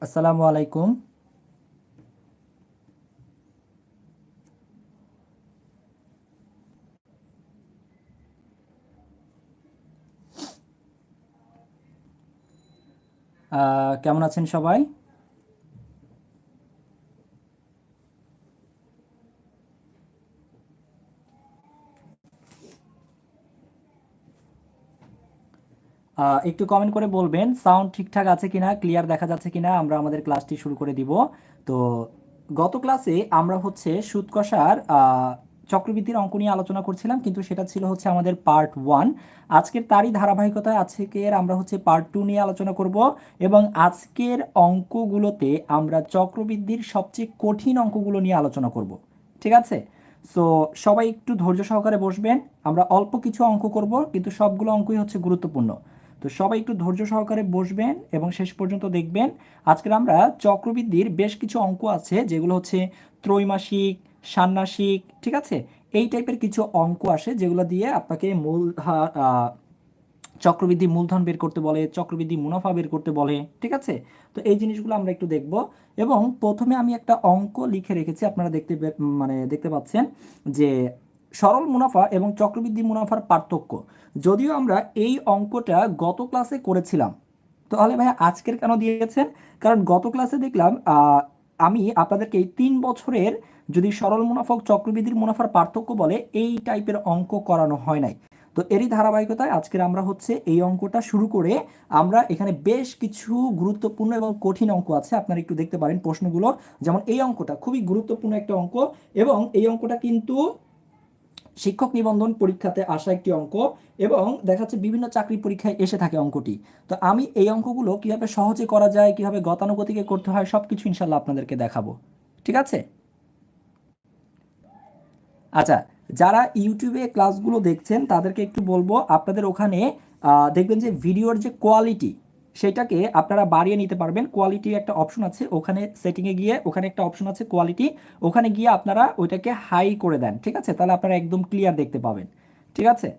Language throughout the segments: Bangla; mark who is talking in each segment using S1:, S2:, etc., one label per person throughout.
S1: আসসালামু আলাইকুম। কেমন আছেন সবাই? একটু কমেন্ট করে বলবেন সাউন্ড ঠিকঠাক আছে কিনা, ক্লিয়ার দেখা যাচ্ছে কিনা। আমরা আমাদের ক্লাসটি শুরু করে দিব। তো গত ক্লাসে আমরা হচ্ছে সুদ কষার চক্রবৃদ্ধির অঙ্ক নিয়ে আলোচনা করছিলাম, কিন্তু সেটা ছিল হচ্ছে আমাদের পার্ট 1। আজকের তারই ধারাবাহিকতায় আজকের আমরা হচ্ছে পার্ট 2 নিয়ে আলোচনা করব। এবং আজকের অঙ্কগুলোতে আমরা চক্রবৃদ্ধির সবচেয়ে কঠিন অঙ্কগুলো নিয়ে আলোচনা করব। ঠিক আছে? সো সবাই একটু ধৈর্য সহকারে বসবেন। আমরা অল্প কিছু অঙ্ক করব, কিন্তু সবগুলো অঙ্কই হচ্ছে গুরুত্বপূর্ণ। তো সবাই একটু ধৈর্য সহকারে বসবেন এবং শেষ পর্যন্ত দেখবেন। আজকের আমরা চক্রবৃদ্ধির বেশ কিছু অঙ্ক আছে, যেগুলো হচ্ছে ত্রৈমাসিক, ষান্মাসিক, ঠিক আছে? এই টাইপের কিছু অঙ্ক আসে যেগুলো দিয়ে আপনাকে চক্রবৃদ্ধি মূলধন বের করতে বলে, চক্রবৃদ্ধি মুনাফা বের করতে বলে। ঠিক আছে? তো এই জিনিসগুলো আমরা একটু দেখব। এবং প্রথমে আমি একটা অঙ্ক লিখে রেখেছি, আপনারা দেখতে পাচ্ছেন যে সরল মুনাফা এবং চক্রবৃদ্ধি মুনাফার পার্থক্য। যদিও আমরা এই অঙ্কটা গত ক্লাসে করেছিলাম, তাহলে ভাই আজকের কেন দিয়েছেন? কারণ গত ক্লাসে দেখলাম আমি আপনাদেরকে এই 3 বছরের যদি সরল মুনাফা ও চক্রবৃদ্ধির মুনাফার পার্থক্য বলে এই টাইপের অঙ্ক করানো হয় নাই। তো এরই ধারাবাহিকতায় আজকের আমরা হচ্ছে এই অঙ্কটা শুরু করে আমরা এখানে বেশ কিছু গুরুত্বপূর্ণ এবং কঠিন অঙ্ক আছে, আপনারা একটু দেখতে পারেন প্রশ্নগুলো। যেমন এই অঙ্কটা খুবই গুরুত্বপূর্ণ একটা অঙ্ক, এবং এই অঙ্কটা কিন্তু শিক্ষক নিবন্ধন পরীক্ষাতে আসা একটি অঙ্ক, এবং দেখা যাচ্ছে বিভিন্ন চাকরি পরীক্ষায় এসে থাকে অঙ্কটি। তো আমি এই অঙ্কগুলো কিভাবে সহজে করা যায়, কিভাবে গতানুগতিকে করতে হয়, সবকিছু ইনশাল্লাহ আপনাদেরকে দেখাবো। ঠিক আছে? আচ্ছা, যারা ইউটিউবে ক্লাসগুলো দেখছেন তাদেরকে একটু বলবো, আপনাদের ওখানে দেখবেন যে ভিডিওর যে কোয়ালিটি সেটাকে আপনারা বাড়িয়ে নিতে পারবেন। কোয়ালিটির একটা অপশন আছে, ওখানে সেটিংয়ে গিয়ে ওখানে একটা অপশন আছে কোয়ালিটি, ওখানে গিয়ে আপনারা ওইটাকে হাই করে দেন। ঠিক আছে? তাহলে আপনারা একদম ক্লিয়ার দেখতে পাবেন। ঠিক আছে?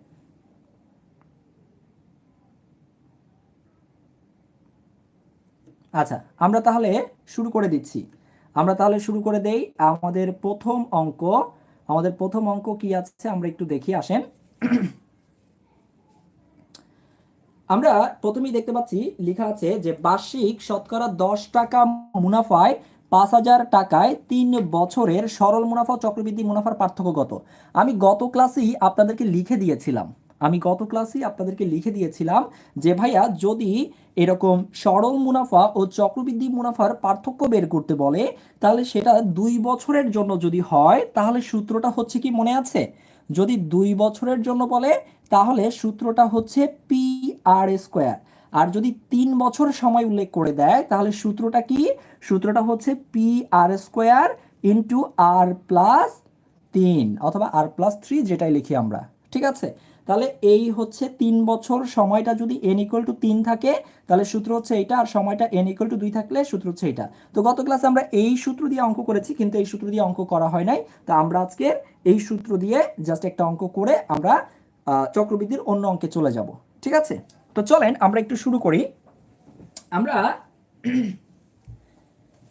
S1: আচ্ছা, আমরা তাহলে শুরু করে দিচ্ছি। আমরা তাহলে শুরু করে দেই আমাদের প্রথম অঙ্ক। আমাদের প্রথম অঙ্ক কি আছে আমরা একটু দেখি, আসেন। আমরা প্রথমেই দেখতে পাচ্ছি লেখা আছে যে বার্ষিক শতকরা 10 টাকা মুনাফায় 5,000 টাকায় 3 বছরের সরল মুনাফা ও চক্রবৃদ্ধি মুনাফার পার্থক্য কত? আমি গত ক্লাসেই আপনাদেরকে লিখে দিয়েছিলাম। যে ভাইয়া যদি এরকম সরল মুনাফা ও চক্রবৃদ্ধি মুনাফার পার্থক্য বের করতে বলে, তাহলে সেটা 2 বছরের জন্য যদি হয় তাহলে সূত্রটা হচ্ছে কি মনে আছে? যদি 2 বছরের জন্য বলে তাহলে সূত্রটা হচ্ছে পি আর স্কোয়ার। আর যদি 3 বছর সময় উল্লেখ করে দেয় তাহলে সূত্রটা কি? সূত্রটা হচ্ছে পি আর স্কোয়ার ইন্টু আর প্লাস 3 অথবা আর প্লাস 3, যেটাই লিখি আমরা। ঠিক আছে? তাহলে এই হচ্ছে 3 বছর, সময়টা যদি এন ইকুয়াল টু 3 থাকে তাহলে সূত্র হচ্ছে এইটা, আর সময়টা এন ইকুয়াল টু 2 থাকলে সূত্র হচ্ছে এটা। তো গত ক্লাসে আমরা এই সূত্র দিয়ে অঙ্ক করেছি, কিন্তু এই সূত্র দিয়ে অঙ্ক করা হয় নাই। তো আমরা আজকে এই সূত্র দিয়ে জাস্ট একটা অঙ্ক করে আমরা চক্রবৃদ্ধির অন্য অঙ্কে চলে যাব। ঠিক আছে? তো চলেন আমরা একটু শুরু করি। আমরা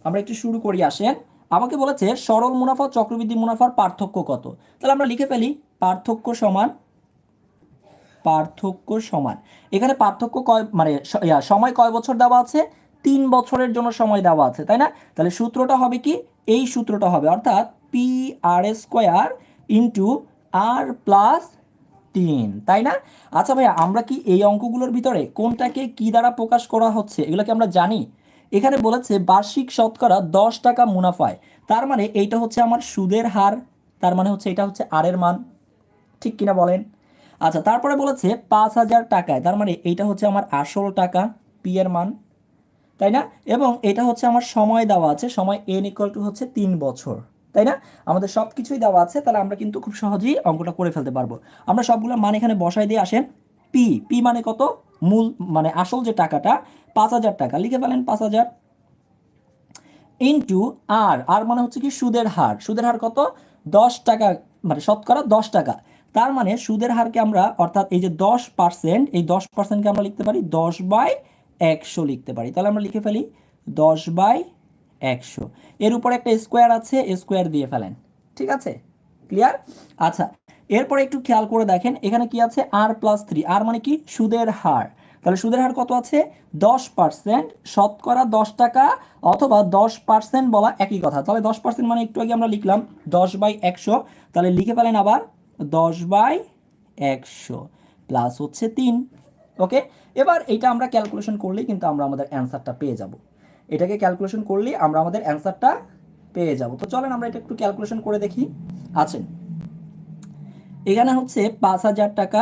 S1: আমরা একটু শুরু করি, আসেন। আমাকে বলেছে সরল মুনাফা চক্রবৃদ্ধি মুনাফার পার্থক্য কত। তাহলে আমরা লিখে ফেলি পার্থক্য সমান, পার্থক্য সমান। এখানে পার্থক্য কয় মানে সময় কয় বছর দেওয়া আছে? 3 বছরের জন্য সময় দেওয়া আছে, তাই না? তাহলে সূত্রটা হবে কি? এই সূত্রটা হবে, অর্থাৎ পি আর স্কোয়ার ইন্টু আর প্লাস 3, তাই না? আচ্ছা ভাইয়া, আমরা কি এই অঙ্কগুলোর ভিতরে কোনটাকে কি দ্বারা প্রকাশ করা হচ্ছে এগুলো কি আমরা জানি? এখানে বলেছে বার্ষিক শতকরা 10 টাকা মুনাফায়, তার মানে এইটা হচ্ছে আমার সুদের হার, তার মানে হচ্ছে এটা হচ্ছে আর এর মান। ঠিক কিনা বলেন? আচ্ছা, তারপরে বলেছে 5,000 টাকায়, তার মানে এইটা হচ্ছে আমার আসল টাকা, পি এর মান, তাই না? এবং এটা হচ্ছে আমার সময় দেওয়া আছে, সময় এন ইকুয়াল টু হচ্ছে 3 বছর, তাই না? আমাদের সব কিছুই দেওয়া আছে, তাহলে আমরা কিন্তু খুব সহজেই অঙ্কটা করে ফেলতে পারবো। আমরা সবগুলো মান এখানে বসাই দিয়ে আসেন। পি, পি মানে কত? মূল মানে আসল যে টাকাটা, 5,000 টাকা, লিখে ফেলেন 5,000, ইন্টু আর, আর মানে হচ্ছে কি সুদের হার, সুদের হার কত? 10 টাকা, মানে শতকরা 10 টাকা। তার মানে সুদের হারকে আমরা, অর্থাৎ এই যে 10%, এই 10%কে আমরা লিখতে পারি 10/100 লিখতে পারি। তাহলে আমরা লিখে ফেলি 10/100। এর উপরে একটা স্কোয়ার আছে, স্কোয়ার দিয়ে ফেলেন। ঠিক আছে, ক্লিয়ার? আচ্ছা, এরপরে একটু খেয়াল করে দেখেন এখানে কি আছে, r+3। আর মানে কি, সুদের হার। তাহলে সুদের হার কত আছে, 10%, শতকরা 10 টাকা অথবা 10% বলা একই কথা। তাহলে 10% মানে একটু আগে আমরা লিখলাম 10/100, তাহলে লিখে ফেলেন আবার 10/100 প্লাস হচ্ছে 3। ওকে, এবার এটা আমরা ক্যালকুলেশন করলেই কিন্তু আমরা আমাদের অ্যান্সারটা পেয়ে যাব। এটাকে ক্যালকুলেশন করলেই আমরা আমাদের অ্যান্সারটা পেয়ে যাব। তো চলেন আমরা এটা একটু ক্যালকুলেশন করে দেখি। আছেন, এখানে হচ্ছে 5,000 টাকা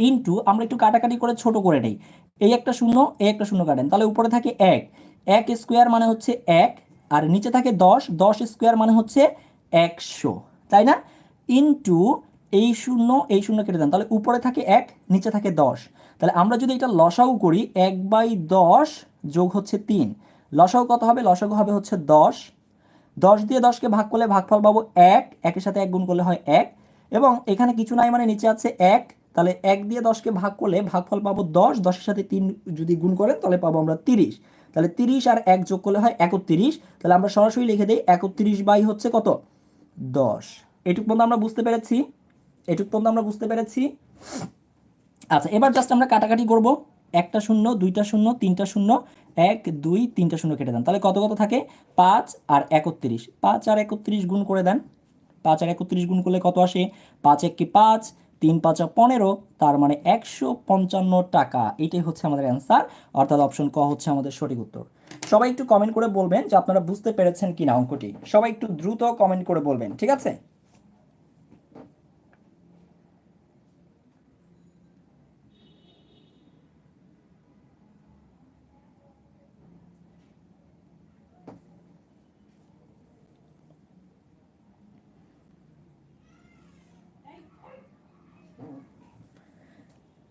S1: ইন্টু, আমরা একটু কাটাকাটি করে ছোট করে নেই, এই একটা শূন্য এই একটা শূন্য কাটেন, তাহলে উপরে থাকে 1, 1 স্কোয়ার মানে হচ্ছে 1, আর নিচে থাকে 10, 10 স্কোয়ার মানে হচ্ছে 100, তাই না? ইন্টু এই শূন্য কেটে দেন, তাহলে উপরে থাকে 1, নিচে থাকে 10। তাহলে আমরা যদি এটা লসাগু করি, 1/10 যোগ হচ্ছে 3, লসাগু কত হবে, লসাগু হবে হচ্ছে 10। 10 দিয়ে 10কে ভাগ করলে ভাগফল পাবো 1, একের সাথে 1 গুণ করলে হয় 1, এবং এখানে কিছু নাই মানে নিচে আছে 1, তাহলে 1 দিয়ে 10কে ভাগ করলে ভাগফল পাবো 10, 10 এর সাথে 3 যদি গুণ করেন তাহলে পাবো আমরা 30। তাহলে 30 আর 1 যোগ করলে হয় 31। তাহলে আমরা সরাসরি লিখে দেই 31 বাই হচ্ছে কত, 10। এটুক পর্যন্ত আমরা বুঝতে পেরেছি, এটুক পর্যন্ত আমরা বুঝতে পেরেছি। আচ্ছা, এবার জাস্ট আমরা কাটাকাটি করব, একটা শূন্য, দুইটা শূন্য, তিনটা শূন্য, 1 2 3টা শূন্য কেটে দেন, তাহলে কত কত থাকে, 5 আর 31, 5 আর 31 গুণ করে দেন। 5 আর 31 গুণ করলে কত আসে, 5 1 কি 5, 3 5 15, তার মানে 155 টাকা। এটাই হচ্ছে আমাদের অ্যান্সার, অর্থাৎ অপশন ক হচ্ছে আমাদের সঠিক উত্তর। সবাই একটু কমেন্ট করে বলবেন যে আপনারা বুঝতে পেরেছেন কিনা অঙ্কটি, সবাই একটু দ্রুত কমেন্ট করে বলবেন, ঠিক আছে?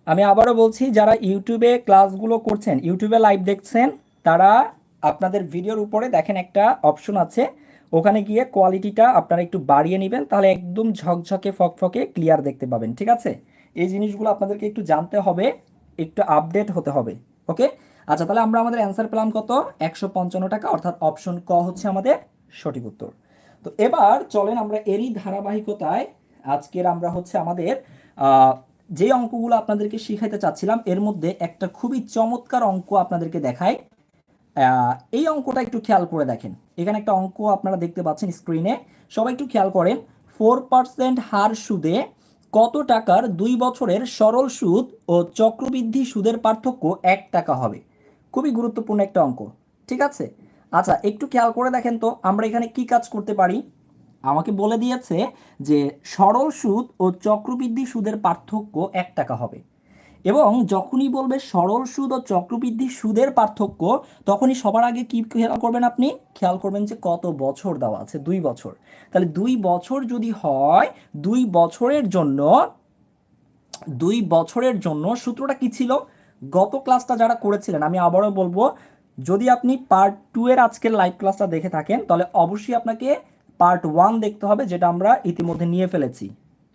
S1: আমি আবারও বলছি, যারা ইউটিউবে ক্লাসগুলো করছেন, ইউটিউবে লাইভ দেখছেন, তারা আপনাদের ভিডিওর উপরে দেখেন একটা অপশন আছে, ওখানে গিয়ে কোয়ালিটিটা আপনারা একটু বাড়িয়ে নেবেন, তাহলে একদম ঝকঝকে ফকফকে ক্লিয়ার দেখতে পাবেন, ঠিক আছে? এই জিনিসগুলো আপনাদেরকে একটু জানতে হবে, একটু আপডেট হতে হবে। ওকে, আচ্ছা, তাহলে আমরা আমাদের অ্যান্সার পেলাম কত, 155 টাকা, অর্থাৎ অপশন ক হচ্ছে আমাদের সঠিক উত্তর। তো এবার চলেন আমরা এরই ধারাবাহিকতায় আজকের আমরা হচ্ছে আমাদের যে অঙ্কগুলো আপনাদেরকে শিখাইতে চাচ্ছিলাম এর মধ্যে একটা খুবই চমৎকার অঙ্ক আপনাদেরকে দেখাই। এই অঙ্কটা একটু খেয়াল করে দেখেন, এখানে একটা অঙ্ক আপনারা দেখতে পাচ্ছেন স্ক্রিনে, সবাই একটু খেয়াল করেন। 4% হার সুদে কত টাকার 2 বছরের সরল সুদ ও চক্রবৃদ্ধি সুদের পার্থক্য 1 টাকা হবে? খুবই গুরুত্বপূর্ণ একটা অঙ্ক, ঠিক আছে? আচ্ছা, একটু খেয়াল করে দেখেন তো আমরা এখানে কি কাজ করতে পারি। আমাকে বলে দিয়েছে যে সরল সুদ ও চক্রবৃদ্ধি সুদের পার্থক্য 1 টাকা হবে, এবং যখনই বলবে সরল সুদ ও চক্রবৃদ্ধি সুদের পার্থক্য, তখনই সবার আগে কি খেয়াল করবেন, আপনি খেয়াল করবেন যে কত বছর দেওয়া আছে, 2 বছর। তাহলে 2 বছর যদি হয়, 2 বছরের জন্য, 2 বছরের জন্য সূত্রটা কি ছিল, গত ক্লাসটা যারা করেছিলেন, আমি আবারও বলবো, যদি আপনি পার্ট 2 এর আজকের লাইভ ক্লাসটা দেখে থাকেন তাহলে অবশ্যই আপনাকে পার্ট 1 দেখতে হবে, যেটা আমরা ইতিমধ্যে নিয়ে ফেলেছি,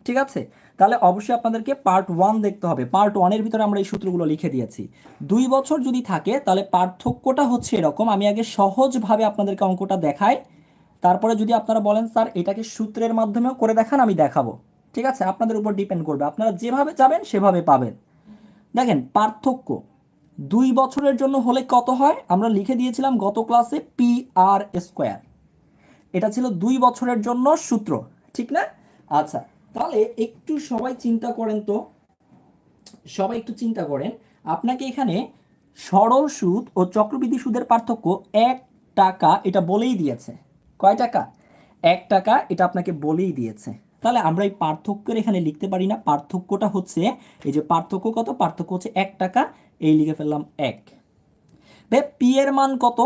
S1: ঠিক আছে? তাহলে অবশ্যই আপনাদেরকে পার্ট 1 দেখতে হবে, পার্ট 1 এর ভিতরে আমরা এই সূত্রগুলো লিখে দিয়েছি। 2 বছর যদি থাকে তাহলে পার্থক্যটা হচ্ছে এরকম, আমি আগে সহজভাবে আপনাদেরকে অঙ্কটা দেখাই, তারপরে যদি আপনারা বলেন স্যার এটাকে সূত্রের মাধ্যমেও করে দেখান, আমি দেখাবো, ঠিক আছে? আপনাদের উপর ডিপেন্ড করবে, আপনারা যেভাবে যাবেন সেভাবে পাবেন। দেখেন পার্থক্য 2 বছরের জন্য হলে কত হয়, আমরা লিখে দিয়েছিলাম গত ক্লাসে পি আর স্কোয়ার, এটা ছিল 2 বছরের জন্য সূত্র, ঠিক না? আচ্ছা, তাহলে একটু সবাই চিন্তা করেন তো, সবাই একটু চিন্তা করেন, আপনাকে এখানে সরল সুদ ও চক্রবৃদ্ধি সুদের পার্থক্য 1 টাকা এটা বলেই দিয়েছে। কয় টাকা, 1 টাকা, এটা আপনাকে বলেই দিয়েছে। তাহলে আমরা এই পার্থক্যের এখানে লিখতে পারি না, পার্থক্যটা হচ্ছে, এই যে পার্থক্য কত, পার্থক্য হচ্ছে 1 টাকা, এই লিখে ফেললাম 1। ভাই পি এর মান কত,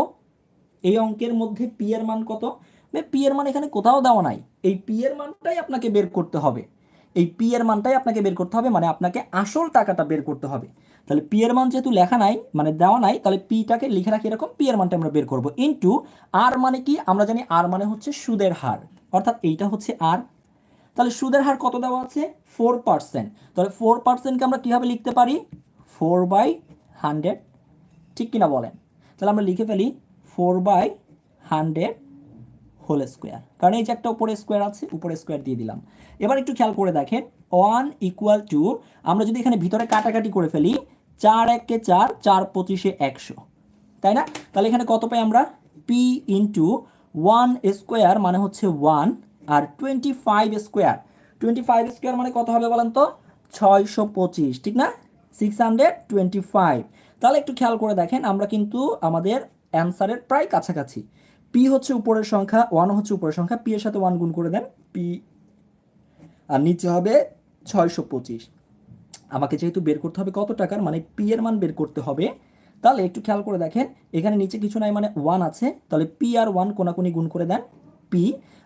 S1: এই অঙ্কের মধ্যে পি এর মান কত? ভাই পি এর মান এখানে কোথাও দেওয়া নাই, এই পি এর মানটাই আপনাকে বের করতে হবে, এই পি এর মানটাই আপনাকে বের করতে হবে, মানে আপনাকে আসল টাকাটা বের করতে হবে। তাহলে পি এর মান যেহেতু লেখা নাই, মানে দেওয়া নাই, তাহলে পিটাকে লিখে রাখি এরকম, পি এর মানটা আমরা বের করব, ইনটু আর মানে কি, আমরা জানি আর মানে হচ্ছে সুদের হার, অর্থাৎ এইটা হচ্ছে আর। তাহলে সুদের হার কত দেওয়া আছে, 4%, তাহলে 4%কে আমরা কিভাবে লিখতে পারি, 4/100, ঠিক কিনা বলেন? তাহলে আমরা লিখে ফেলি 4/100 হোল স্কোয়ার, কারণ এই যে একটা উপরে স্কোয়ার আছে, উপরে স্কোয়ার দিয়ে দিলাম। এবার একটু খেয়াল করে দেখেন 1 ইকুয়াল টু, আমরা যদি এখানে ভিতরে কাটাকাটি করে ফেলি, 4 1 4, 4 25 100, তাই না? তাহলে এখানে কত পাই আমরা? পি ইন্টু 1 স্কোয়ার মানে হচ্ছে 1, আর 25 স্কোয়ার, 25 স্কোয়ার মানে কত হবে বলেন তো? 625, ঠিক না? 625। তাহলে একটু খেয়াল করে দেখেন, আমরা কিন্তু আমাদের অ্যান্সারের প্রায় কাছাকাছি। পি হচ্ছে উপরের সংখ্যা, 1 হচ্ছে উপরের সংখ্যা, পি এর সাথে 1 গুণ করে দেন, পি আর নিচে হবে 625। আমাকে যেহেতু বের করতে হবে কত টাকার, মানে পি এর মান বের করতে হবে, তাহলে একটু খেয়াল করে দেখেন, এখানে নিচে কিছু নাই মানে 1 আছে, তাহলে পি আর 1 কোনাকুনি গুণ করে দেন, পি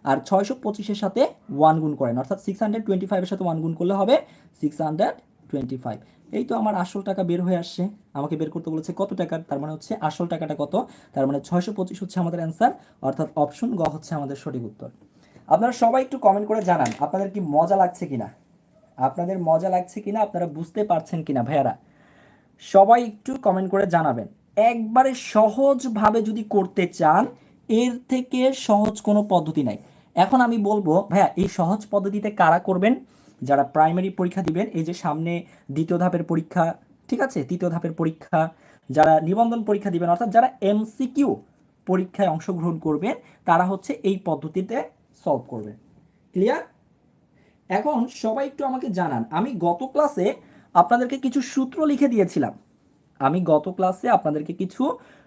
S1: আর 625-এর সাথে 1 গুণ করেন, অর্থাৎ 625-এর সাথে 1 গুণ করলে হবে 625। এই তো আমার আসল টাকা বের হয়ে আসছে। আমাকে বের করতে বলেছে কত টাকার, তার মানে হচ্ছে আসল টাকাটা কত, তার মানে 625 হচ্ছে আমাদের অ্যান্সার, অর্থাৎ অপশন গ হচ্ছে আমাদের সঠিক উত্তর। আপনারা সবাই একটু কমেন্ট করে জানান আপনাদের কি মজা লাগছে কিনা, আপনাদের মজা লাগছে কিনা, আপনারা বুঝতে পারছেন কিনা ভাইয়ারা, সবাই একটু কমেন্ট করে জানাবেন। একবারে সহজভাবে যদি করতে চান, এর থেকে সহজ কোনো পদ্ধতি নাই। এখন আমি বলবো ভাইয়া এই সহজ পদ্ধতিতে কারা করবেন? যারা প্রাইমারি পরীক্ষা দিবেন, এই যে সামনে দ্বিতীয় ধাপের পরীক্ষা, ঠিক আছে, তৃতীয় ধাপের পরীক্ষা, যারা নিবন্ধন পরীক্ষা দিবেন, অর্থাৎ যারা এমসিকিউ পরীক্ষায় অংশগ্রহণ করবেন, তারা হচ্ছে এই পদ্ধতিতে সলভ করবেন। ক্লিয়ার? এখন সবাই একটু আমাকে জানান, আমি গত ক্লাসে আপনাদেরকে কিছু সূত্র লিখে দিয়েছিলাম, আমি গত ক্লাসে আপনাদেরকে কিছু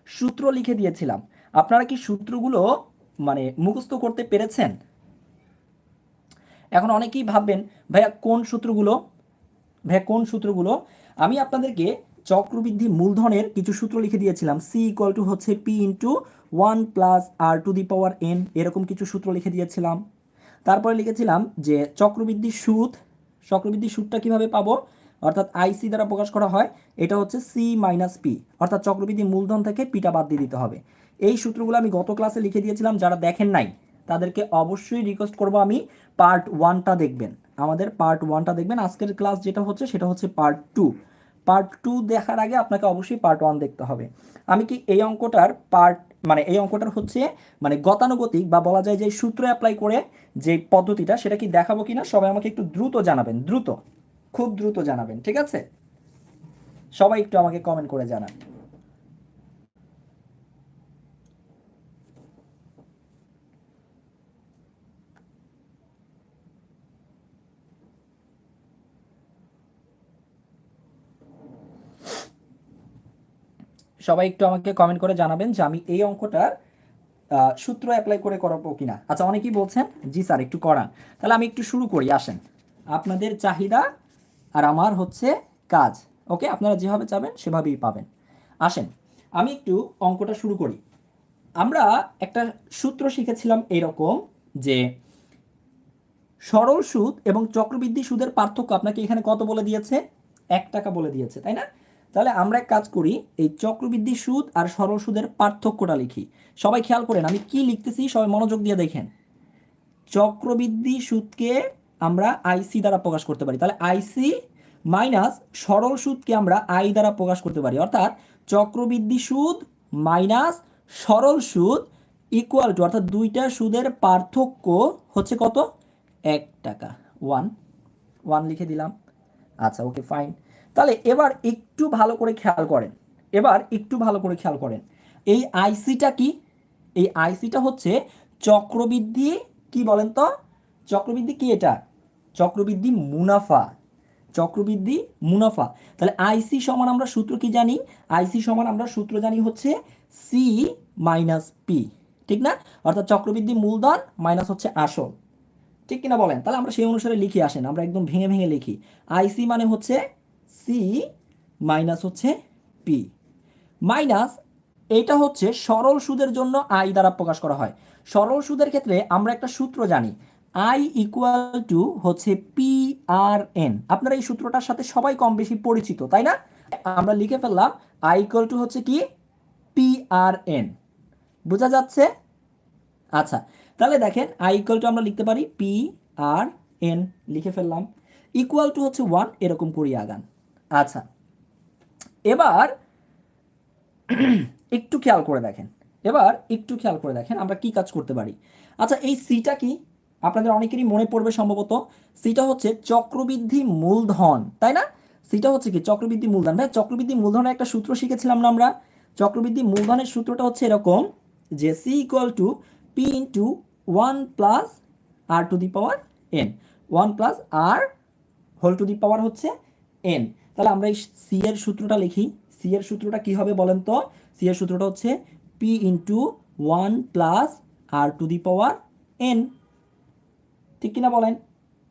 S1: সূত্র লিখে দিয়েছিলাম, আপনারা কি সূত্রগুলো মানে মুখস্থ করতে পেরেছেন? এখন অনেকেই ভাববেন ভাইয়া কোন সূত্রগুলো, ভাইয়া কোন সূত্রগুলো? আমি আপনাদেরকে চক্রবৃদ্ধি মূলধনের কিছু সূত্র লিখে দিয়েছিলাম, সি ইকুয়াল টু হচ্ছে পি ইন্টু 1+r⁴n, এরকম কিছু সূত্র লিখে দিয়েছিলাম। তারপরে লিখেছিলাম যে চক্রবৃদ্ধি সুদ, চক্রবৃদ্ধি সুদটা কিভাবে পাবো, অর্থাৎ আইসি দ্বারা প্রকাশ করা হয়, এটা হচ্ছে সি মাইনাস পি, অর্থাৎ চক্রবৃদ্ধি মূলধন থেকে পিটা বাদ দিয়ে দিতে হবে। এই সূত্রগুলো আমি গত ক্লাসে লিখে দিয়েছিলাম, যারা দেখেন নাই তাদেরকে অবশ্যই রিকোয়েস্ট করবো আমি পার্ট 1টা দেখবেন, আমাদের পার্ট 1টা দেখবেন। আজকের ক্লাস যেটা হচ্ছে সেটা হচ্ছে পার্ট 2, পার্ট 2 দেখার আগে আপনাকে অবশ্যই পার্ট 1 দেখতে হবে। আমি কি এই অঙ্কটার পার্ট, মানে এই অঙ্কটার হচ্ছে মানে গতানুগতিক বা বলা যায় যে সূত্র অ্যাপ্লাই করে যে পদ্ধতিটা, সেটা কি দেখাবো কিনা সবাই আমাকে একটু দ্রুত জানাবেন, দ্রুত, খুব দ্রুত জানাবেন, ঠিক আছে? সবাই একটু আমাকে কমেন্ট করে জানান। সবাই একটু আমাকে কমেন্ট করে জানাবেন যে আমি এই অঙ্কটার সূত্র অ্যাপ্লাই করে করাবো কিনা। আচ্ছা, অনেকেই বলছেন জি স্যার একটু করান, তাহলে আমি একটু শুরু করি, আসেন। আপনাদের চাহিদা আর আমার হচ্ছে কাজ, ওকে, আপনারা যেভাবে চাবেন সেভাবেই পাবেন। আসেন আমি একটু অঙ্কটা শুরু করি। আমরা একটা সূত্র শিখেছিলাম এরকম, যে সরল সুদ এবং চক্রবৃদ্ধি সুদের পার্থক্য আপনাকে এখানে কত বলে দিয়েছে? 1 টাকা বলে দিয়েছে, তাই না? তাহলে আমরা এক কাজ করি, এই চক্রবৃদ্ধি সুদ আর সরল সুদের পার্থক্যটা লিখি। সবাই খেয়াল করেন আমি কি লিখতেছি, সবাই মনোযোগ দিয়ে দেখেন। চক্রবৃদ্ধি সুদকে আমরা আইসি দ্বারা প্রকাশ করতে পারি, তাহলে আইসি মাইনাস সরল সুদকে আমরা আই দ্বারা প্রকাশ করতে পারি, অর্থাৎ চক্রবৃদ্ধি সুদ মাইনাস সরল সুদ ইকুয়াল টু, অর্থাৎ দুইটা সুদের পার্থক্য হচ্ছে কত? 1 টাকা। 1 লিখে দিলাম। আচ্ছা ওকে ফাইন। তাহলে এবার একটু ভালো করে খেয়াল করেন, এবার একটু ভালো করে খেয়াল করেন, এই আইসিটা কি? এই আইসিটা হচ্ছে চক্রবৃদ্ধি, কি বলেন তো? চক্রবৃদ্ধি কি এটা? চক্রবৃদ্ধি মুনাফা, চক্রবৃদ্ধি মুনাফা। তাহলে আইসি সমান আমরা সূত্র কি জানি? আইসি সমান আমরা সূত্র জানি হচ্ছে সি মাইনাস পি, ঠিক না? অর্থাৎ চক্রবৃদ্ধি মূলধন মাইনাস হচ্ছে আসল, ঠিক কিনা বলেন? তাহলে আমরা সেই অনুসারে লিখে আসেন, আমরা একদম ভেঙে ভেঙে লিখি। আইসি মানে হচ্ছে সি মাইনাস হচ্ছে পি, মাইনাস এইটা হচ্ছে সরল সুদের জন্য আই দ্বারা প্রকাশ করা হয়। সরল সুদের ক্ষেত্রে আমরা একটা সূত্র জানি, আই ইকুয়াল টু হচ্ছে পি আর এন। আপনারা এই সূত্রটার সাথে সবাই কম বেশি পরিচিত, তাই না? আমরা লিখে ফেললাম আই ইকুয়াল টু হচ্ছে কি পি আর এন, বোঝা যাচ্ছে? আচ্ছা, তাহলে দেখেন আই ইকুয়াল টু আমরা লিখতে পারি পি আর এন, লিখে ফেললাম, ইকুয়াল টু হচ্ছে 1, এরকম করি আগান। আচ্ছা, এবার একটু খেয়াল করে দেখেন, এবার একটু খেয়াল করে দেখেন আমরা কি কাজ করতে পারি। আচ্ছা, এই সিটা কি আপনাদের অনেকেরই মনে পড়বে সম্ভবত। সিটা হচ্ছে চক্রবৃদ্ধি মূলধন, তাই না? সিটা হচ্ছে কি চক্রবৃদ্ধি মূলধন। ভাই চক্রবৃদ্ধি মূলধনের একটা সূত্র শিখেছিলাম না আমরা? চক্রবৃদ্ধি মূলধনের সূত্রটা হচ্ছে এরকম যে C equal to P into one plus R to the power N, one plus R whole to the power হচ্ছে এন। তাহলে আমরা এই সি এর সূত্রটা লিখি। সি এর সূত্রটা কি হবে বলেন তো? সি এর সূত্রটা হচ্ছে P into one plus R to the power N, ঠিক কিনা বলেন?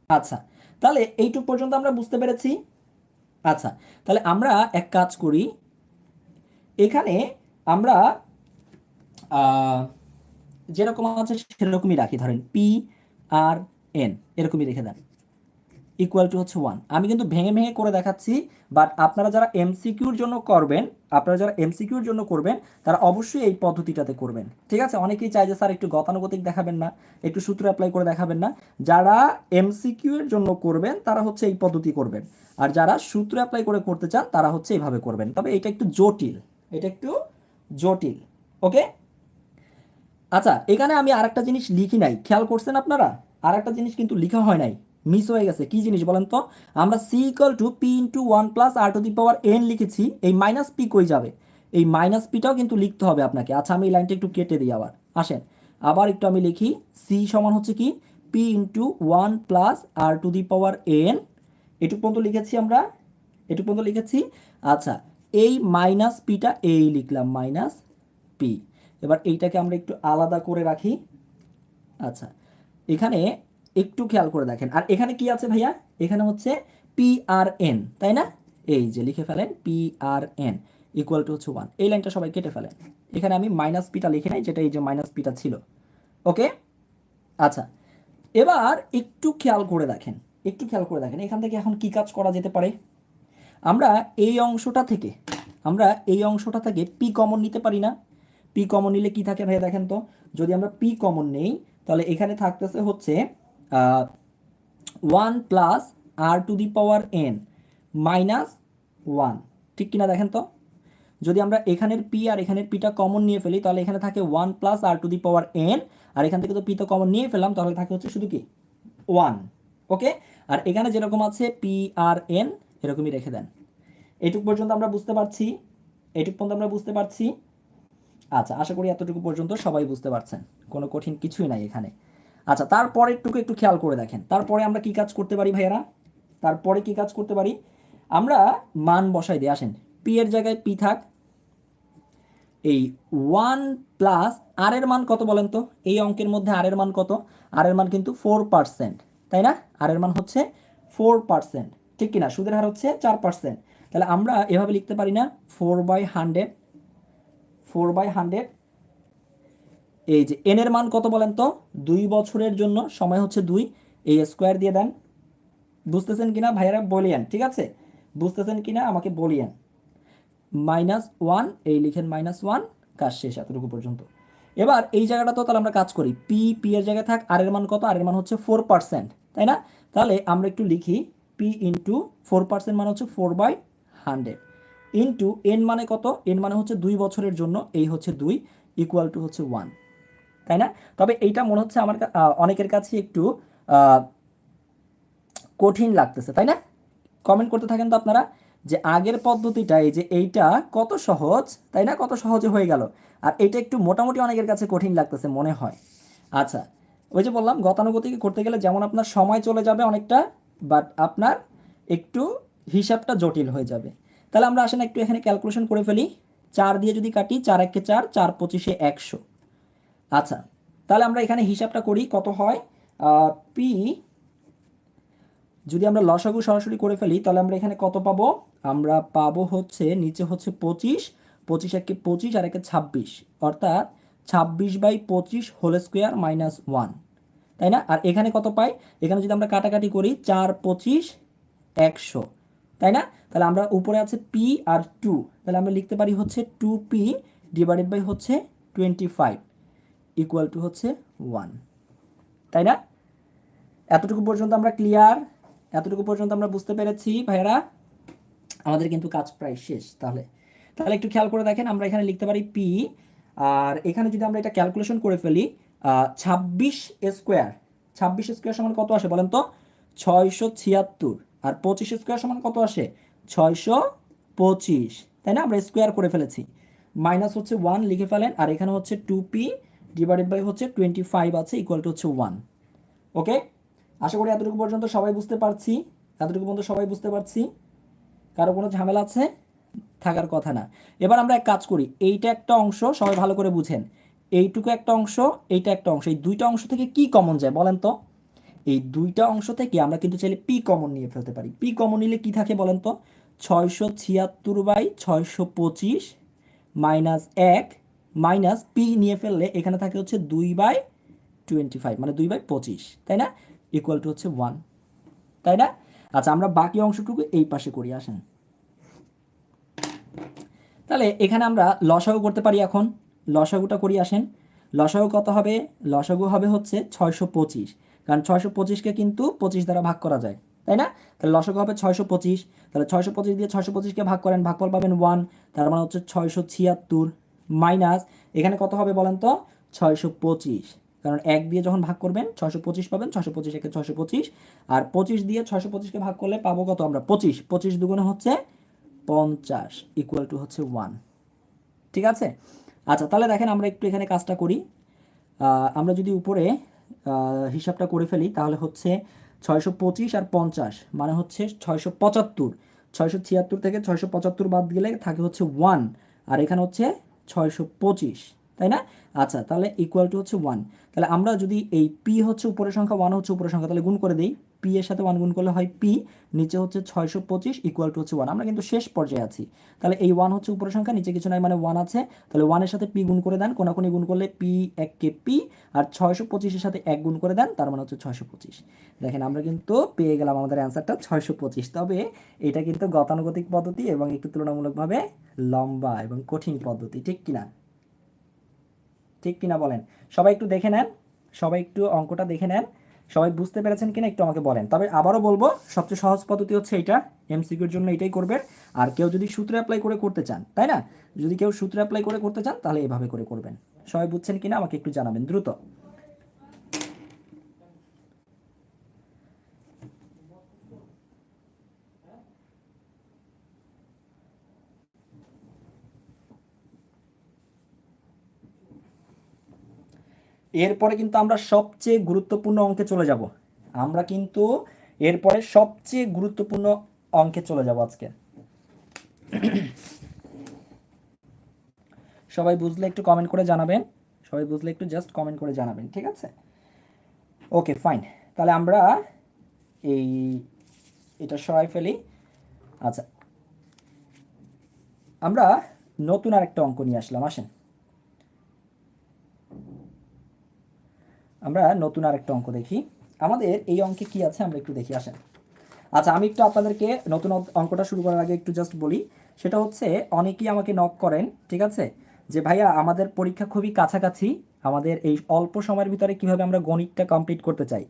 S1: আচ্ছা, তাহলে এইটুক পর্যন্ত আমরা বুঝতে পেরেছি। আচ্ছা, তাহলে আমরা এক কাজ করি, এখানে আমরা যেরকম আছে সেরকমই রাখি, ধরেন পি আর এন এরকমই রেখে দেন, ইকুয়াল টু হচ্ছে 1। আমি কিন্তু ভেঙে ভেঙে করে দেখাচ্ছি, বাট আপনারা যারা এমসিকিউর জন্য করবেন, তারা অবশ্যই এই পদ্ধতিটাতে করবেন, ঠিক আছে? অনেকেই চাই যে স্যার একটু গতানুগতিক দেখাবেন না, একটু সূত্র অ্যাপ্লাই করে দেখাবেন না। যারা এমসিকিউ এর জন্য করবেন তারা হচ্ছে এই পদ্ধতি করবেন, আর যারা সূত্র অ্যাপ্লাই করে করতে চান তারা হচ্ছে এইভাবে করবেন। তবে এটা একটু জটিল, এটা একটু জটিল। ওকে, আচ্ছা এখানে আমি আরেকটা জিনিস লিখি নাই, খেয়াল করছেন আপনারা? আরেকটা জিনিস কিন্তু লেখা হয় নাই, মিস হয়ে গেছে। কি জিনিস বলেন তো? আমরা C equal to P into one plus R to the power N লিখেছি, এই মাইনাস পি কই যাবে? এই মাইনাস পিটাও কিন্তু লিখতে হবে আপনাকে। আচ্ছা আমি এই লাইনটা একটু কেটে দিই, আবার আসেন, আবার একটু আমি লিখি। সি সমান হচ্ছে কি P into one plus R to the power N, এটুক পর্যন্ত লিখেছি আমরা, এটুক পর্যন্ত লিখেছি। আচ্ছা, এই মাইনাস পিটা এই লিখলাম মাইনাস পি। এবার এইটাকে আমরা একটু আলাদা করে রাখি। আচ্ছা, এখানে একটু খেয়াল করে দেখেন, আর এখানে কি আছে ভাইয়া? এখানে হচ্ছে পি আর এন, তাই না? এই যে লিখে ফেলেন P R N equal to হচ্ছে 1। এই লাইনটা সবাই কেটে ফেলেন। এখানে আমি মাইনাস পিটা লিখে নাই, যেটা এই যে মাইনাস পিটা ছিল। ওকে, আচ্ছা এবার একটু খেয়াল করে দেখেন, একটু খেয়াল করে দেখেন এখান থেকে এখন কি কাজ করা যেতে পারে। আমরা এই অংশটা থেকে, পি কমন নিতে পারি না? পি কমন নিলে কি থাকে ভাইয়া দেখেন তো? যদি আমরা পি কমন নেই তাহলে এখানে থাকতেছে হচ্ছে 1 plus R to the power N minus 1, ঠিক কিনা দেখেন তো? যদি আমরা এখানের পি আর এখানের পিটা কমন নিয়ে ফেলি তাহলে এখানে থাকে 1 plus R to the power N, আর এখান থেকে তো পি তো কমন নিয়ে ফেললাম, তাহলে থাকে হচ্ছে শুধু কি 1। ওকে, আর এখানে যেরকম আছে পি আর এন এরকমই রেখে দেন। এটুক পর্যন্ত আমরা বুঝতে পারছি, এটুক পর্যন্ত আমরা বুঝতে পারছি। আচ্ছা, আশা করি এতটুকু পর্যন্ত সবাই বুঝতে পারছেন, কোনো কঠিন কিছুই নাই এখানে। আচ্ছা, তারপরেরটুকু একটু খেয়াল করে দেখেন, তারপরে আমরা কি কাজ করতে পারি ভাইয়ারা? তারপরে কি কাজ করতে পারি? আমরা মান বসাই দিয়ে আসেন, পি এর জায়গায় পি থাক, এই 1 প্লাস আর এর মান কত বলেন তো? এই অঙ্কের মধ্যে আর এর মান কত? আর এর মান কিন্তু 4%, তাই না? আর এর মান হচ্ছে 4%, ঠিক কিনা? সুদের হার হচ্ছে 4%। তাহলে আমরা এভাবে লিখতে পারি না 4/100, 4/100। এই যে এন এর মান কত বলেন তো? 2 বছরের জন্য সময় হচ্ছে 2, এই স্কোয়ার দিয়ে দেন। বুঝতেছেন কিনা ভাইয়ারা বলিয়েন, ঠিক আছে? বুঝতেছেন কিনা আমাকে বলিয়েন। -1 এই লিখেন -1, কাজ শেষ এতটুকু পর্যন্ত। এবার এই জায়গাটা তো তাহলে আমরা কাজ করি, পি এর জায়গায় থাক, আর এর মান কত? আর এর মান হচ্ছে 4%, তাই না? তাহলে আমরা একটু লিখি পি ইন্টু 4% মানে হচ্ছে 4/100 ইন্টু এন মানে কত? এন মানে হচ্ছে 2 বছরের জন্য, এই হচ্ছে 2 ইকুয়াল টু হচ্ছে 1, তাই না? তবে এইটা মনে হচ্ছে আমার অনেকের কাছে একটু কঠিন লাগতেছে, তাই না? কমেন্ট করতে থাকেন তো আপনারা যে আগের পদ্ধতিটা, এই যে এইটা কত সহজ, তাই না? কত সহজে হয়ে গেল, আর এটা একটু মোটামুটি অনেকের কাছে কঠিন লাগতেছে মনে হয়। আচ্ছা, ওই যে বললাম গতানুগতিক করতে গেলে যেমন আপনার সময় চলে যাবে অনেকটা, বাট আপনার একটু হিসাবটা জটিল হয়ে যাবে। তাহলে আমরা আসেন একটু এখানে ক্যালকুলেশন করে ফেলি। 4 দিয়ে যদি কাটি, 4 একে 4, 4 পঁচিশে 100। আচ্ছা, তাহলে আমরা এখানে হিসাবটা করি কত হয়। পি যদি আমরা লসাগু সরাসরি করে ফেলি তাহলে আমরা এখানে কত পাবো? আমরা পাবো হচ্ছে নিচে হচ্ছে 25, 25 একে 25 আর একে 26, অর্থাৎ 26/25 হোল স্কোয়ার মাইনাস 1, তাই না? আর এখানে কত পাই? এখানে যদি আমরা কাটাকাটি করি 4 25 100, তাই না? তাহলে আমরা উপরে আছে পি আর 2, তাহলে আমরা লিখতে পারি হচ্ছে 2p ডিভাইডেড বাই হচ্ছে 25 ইকুয়াল টু হচ্ছে 1, তাই না? এতটুকু পর্যন্ত আমরা ক্লিয়ার? এতটুকু পর্যন্ত আমরা বুঝতে পেরেছি ভাইয়েরা? আমাদের কিন্তু কাজ প্রায় শেষ। তাহলে তাহলে একটু খেয়াল করে দেখেন, আমরা এখানে লিখতে পারি পি আর এখানে যদি আমরা এটা ক্যালকুলেশন করে ফেলি 26 স্কোয়ার, 26 স্কোয়ার সমান কত আসে বলেন তো? 676। আর 25 স্কোয়ার সমান কত আসে? 625, তাই না? আমরা স্কোয়ার করে ফেলেছি, মাইনাস হচ্ছে 1 লিখে ফেলেন, আর এখানে হচ্ছে 2p ডিভাইডেড বাই হচ্ছে 25 আছে ইকুয়াল টু হচ্ছে 1। ওকে, আশা করি এতটুকু পর্যন্ত সবাই বুঝতে পারছি, এতটুকু পর্যন্ত সবাই বুঝতে পারছি। কারো কোনো ঝামেলা আছে? থাকার কথা না। এবার আমরা এক কাজ করি, এইটা একটা অংশ সবাই ভালো করে বুঝেন, এইটুকু একটা অংশ, এইটা একটা অংশ, এই দুইটা অংশ থেকে কি কমন যায় বলেন তো? এই দুইটা অংশ থেকে আমরা কিন্তু চাইলে পি কমন নিয়ে ফেলতে পারি। পি কমন নিলে কি থাকে বলেন তো? 676/625 মাইনাস 1 মাইনাস পি নিয়ে ফেললে এখানে থাকে হচ্ছে 2/25, মানে 2/25, তাই না? ইকুয়াল টু হচ্ছে 1, তাই না? আচ্ছা, আমরা বাকি অংশটুকু এই পাশে করি, আসেন। তাহলে এখানে আমরা লসাগু করতে পারি। এখন লসাগুটা করি, আসেন। লসাগু কত হবে? লসাগু হবে হচ্ছে 625, কারণ 625কে কিন্তু 25 দ্বারা ভাগ করা যায়, তাই না? তাহলে লসাগু হবে 625। তাহলে 625 দিয়ে 625কে ভাগ করেন, ভাগফল পাবেন 1, তার মানে হচ্ছে 676 মাইনাস এখানে কত হবে বলেন তো? 625, কারণ 1 দিয়ে যখন ভাগ করবেন 625 পাবেন, 625 একে 625, আর 25 দিয়ে 625কে ভাগ করলে পাবো কত আমরা? 25, 25 দুগুণে হচ্ছে 50 ইকুয়াল টু হচ্ছে 1। ঠিক আছে? আচ্ছা, তাহলে দেখেন আমরা একটু এখানে কাজটা করি। আমরা যদি উপরে হিসাবটা করে ফেলি তাহলে হচ্ছে 625 আর 50 মানে হচ্ছে 675। 676 থেকে 675 বাদ গেলে থাকে হচ্ছে 1, আর এখানে হচ্ছে 625, তাই না? আচ্ছা, তাহলে ইকুয়াল টু হচ্ছে 1। তাহলে আমরা যদি এই পি হচ্ছে উপরের সংখ্যা, 1 হচ্ছে উপরের সংখ্যা, তাহলে গুণ করে দিই। পি এর সাথে 1 গুণ করলে হয় পি, নিচে হচ্ছে 625 ইকুয়াল টু হচ্ছে 1। আমরা কিন্তু শেষ পর্যায়ে আছি। তাহলে এই 1 হচ্ছে উপরের সংখ্যা, নিচে কিছু নাই মানে 1 আছে, তাহলে 1 এর সাথে পি গুণ করে দেন, কোনাকুনি গুণ করলে পি 1 কে পি, আর 625 এর সাথে 1 গুণ করে দেন, তার মানে হচ্ছে 625। দেখেন আমরা কিন্তু পেয়ে গেলাম আমাদের অ্যান্সারটা 625। তবে এটা কিন্তু গতানুগতিক পদ্ধতি এবং একটু তুলনামূলকভাবে লম্বা এবং কঠিন পদ্ধতি, ঠিক কিনা? ঠিক কিনা বলেন? সবাই একটু দেখে নেন, সবাই একটু অঙ্কটা দেখে নেন, সবাই বুঝতে পেরেছেন কিনা একটু আমাকে বলেন। তবে আবারও বলবো, সবচেয়ে সহজ পদ্ধতি হচ্ছে এইটা, এমসিকিউর জন্য এটাই করবেন। আর কেউ যদি সূত্র অ্যাপ্লাই করে করতে চান, তাই না? যদি কেউ সূত্র অ্যাপ্লাই করে করতে চান তাহলে এভাবে করে করবেন। সবাই বুঝছেন কিনা আমাকে একটু জানাবেন দ্রুত। এরপরে কিন্তু আমরা সবচেয়ে গুরুত্বপূর্ণ অঙ্কে চলে যাব। আমরা কিন্তু এরপরে সবচেয়ে গুরুত্বপূর্ণ অঙ্কে চলে যাব আজকে। সবাই বুঝলে একটু কমেন্ট করে জানাবেন, সবাই বুঝলে একটু জাস্ট কমেন্ট করে জানাবেন, ঠিক আছে? ওকে, ফাইন। তাহলে আমরা এই এটা সরাই ফেলি। আচ্ছা, আমরা নতুন আরেকটা অঙ্ক নিয়ে আসলাম, আসেন। আমরা নতুন আরেকটা অঙ্ক দেখি, আমাদের এই অঙ্কে কি আছে আমরা একটু দেখি, আসেন। আচ্ছা, আমি একটু আপনাদেরকে নতুন অঙ্কটা শুরু করার আগে একটু জাস্ট বলি, সেটা হচ্ছে অনেকেই আমাকে নক করেন, ঠিক আছে, যে ভাইয়া আমাদের পরীক্ষা খুবই কাছাকাছি, আমাদের এই অল্প সময়ের ভিতরে কিভাবে আমরা গণিতটা কমপ্লিট করতে চাই।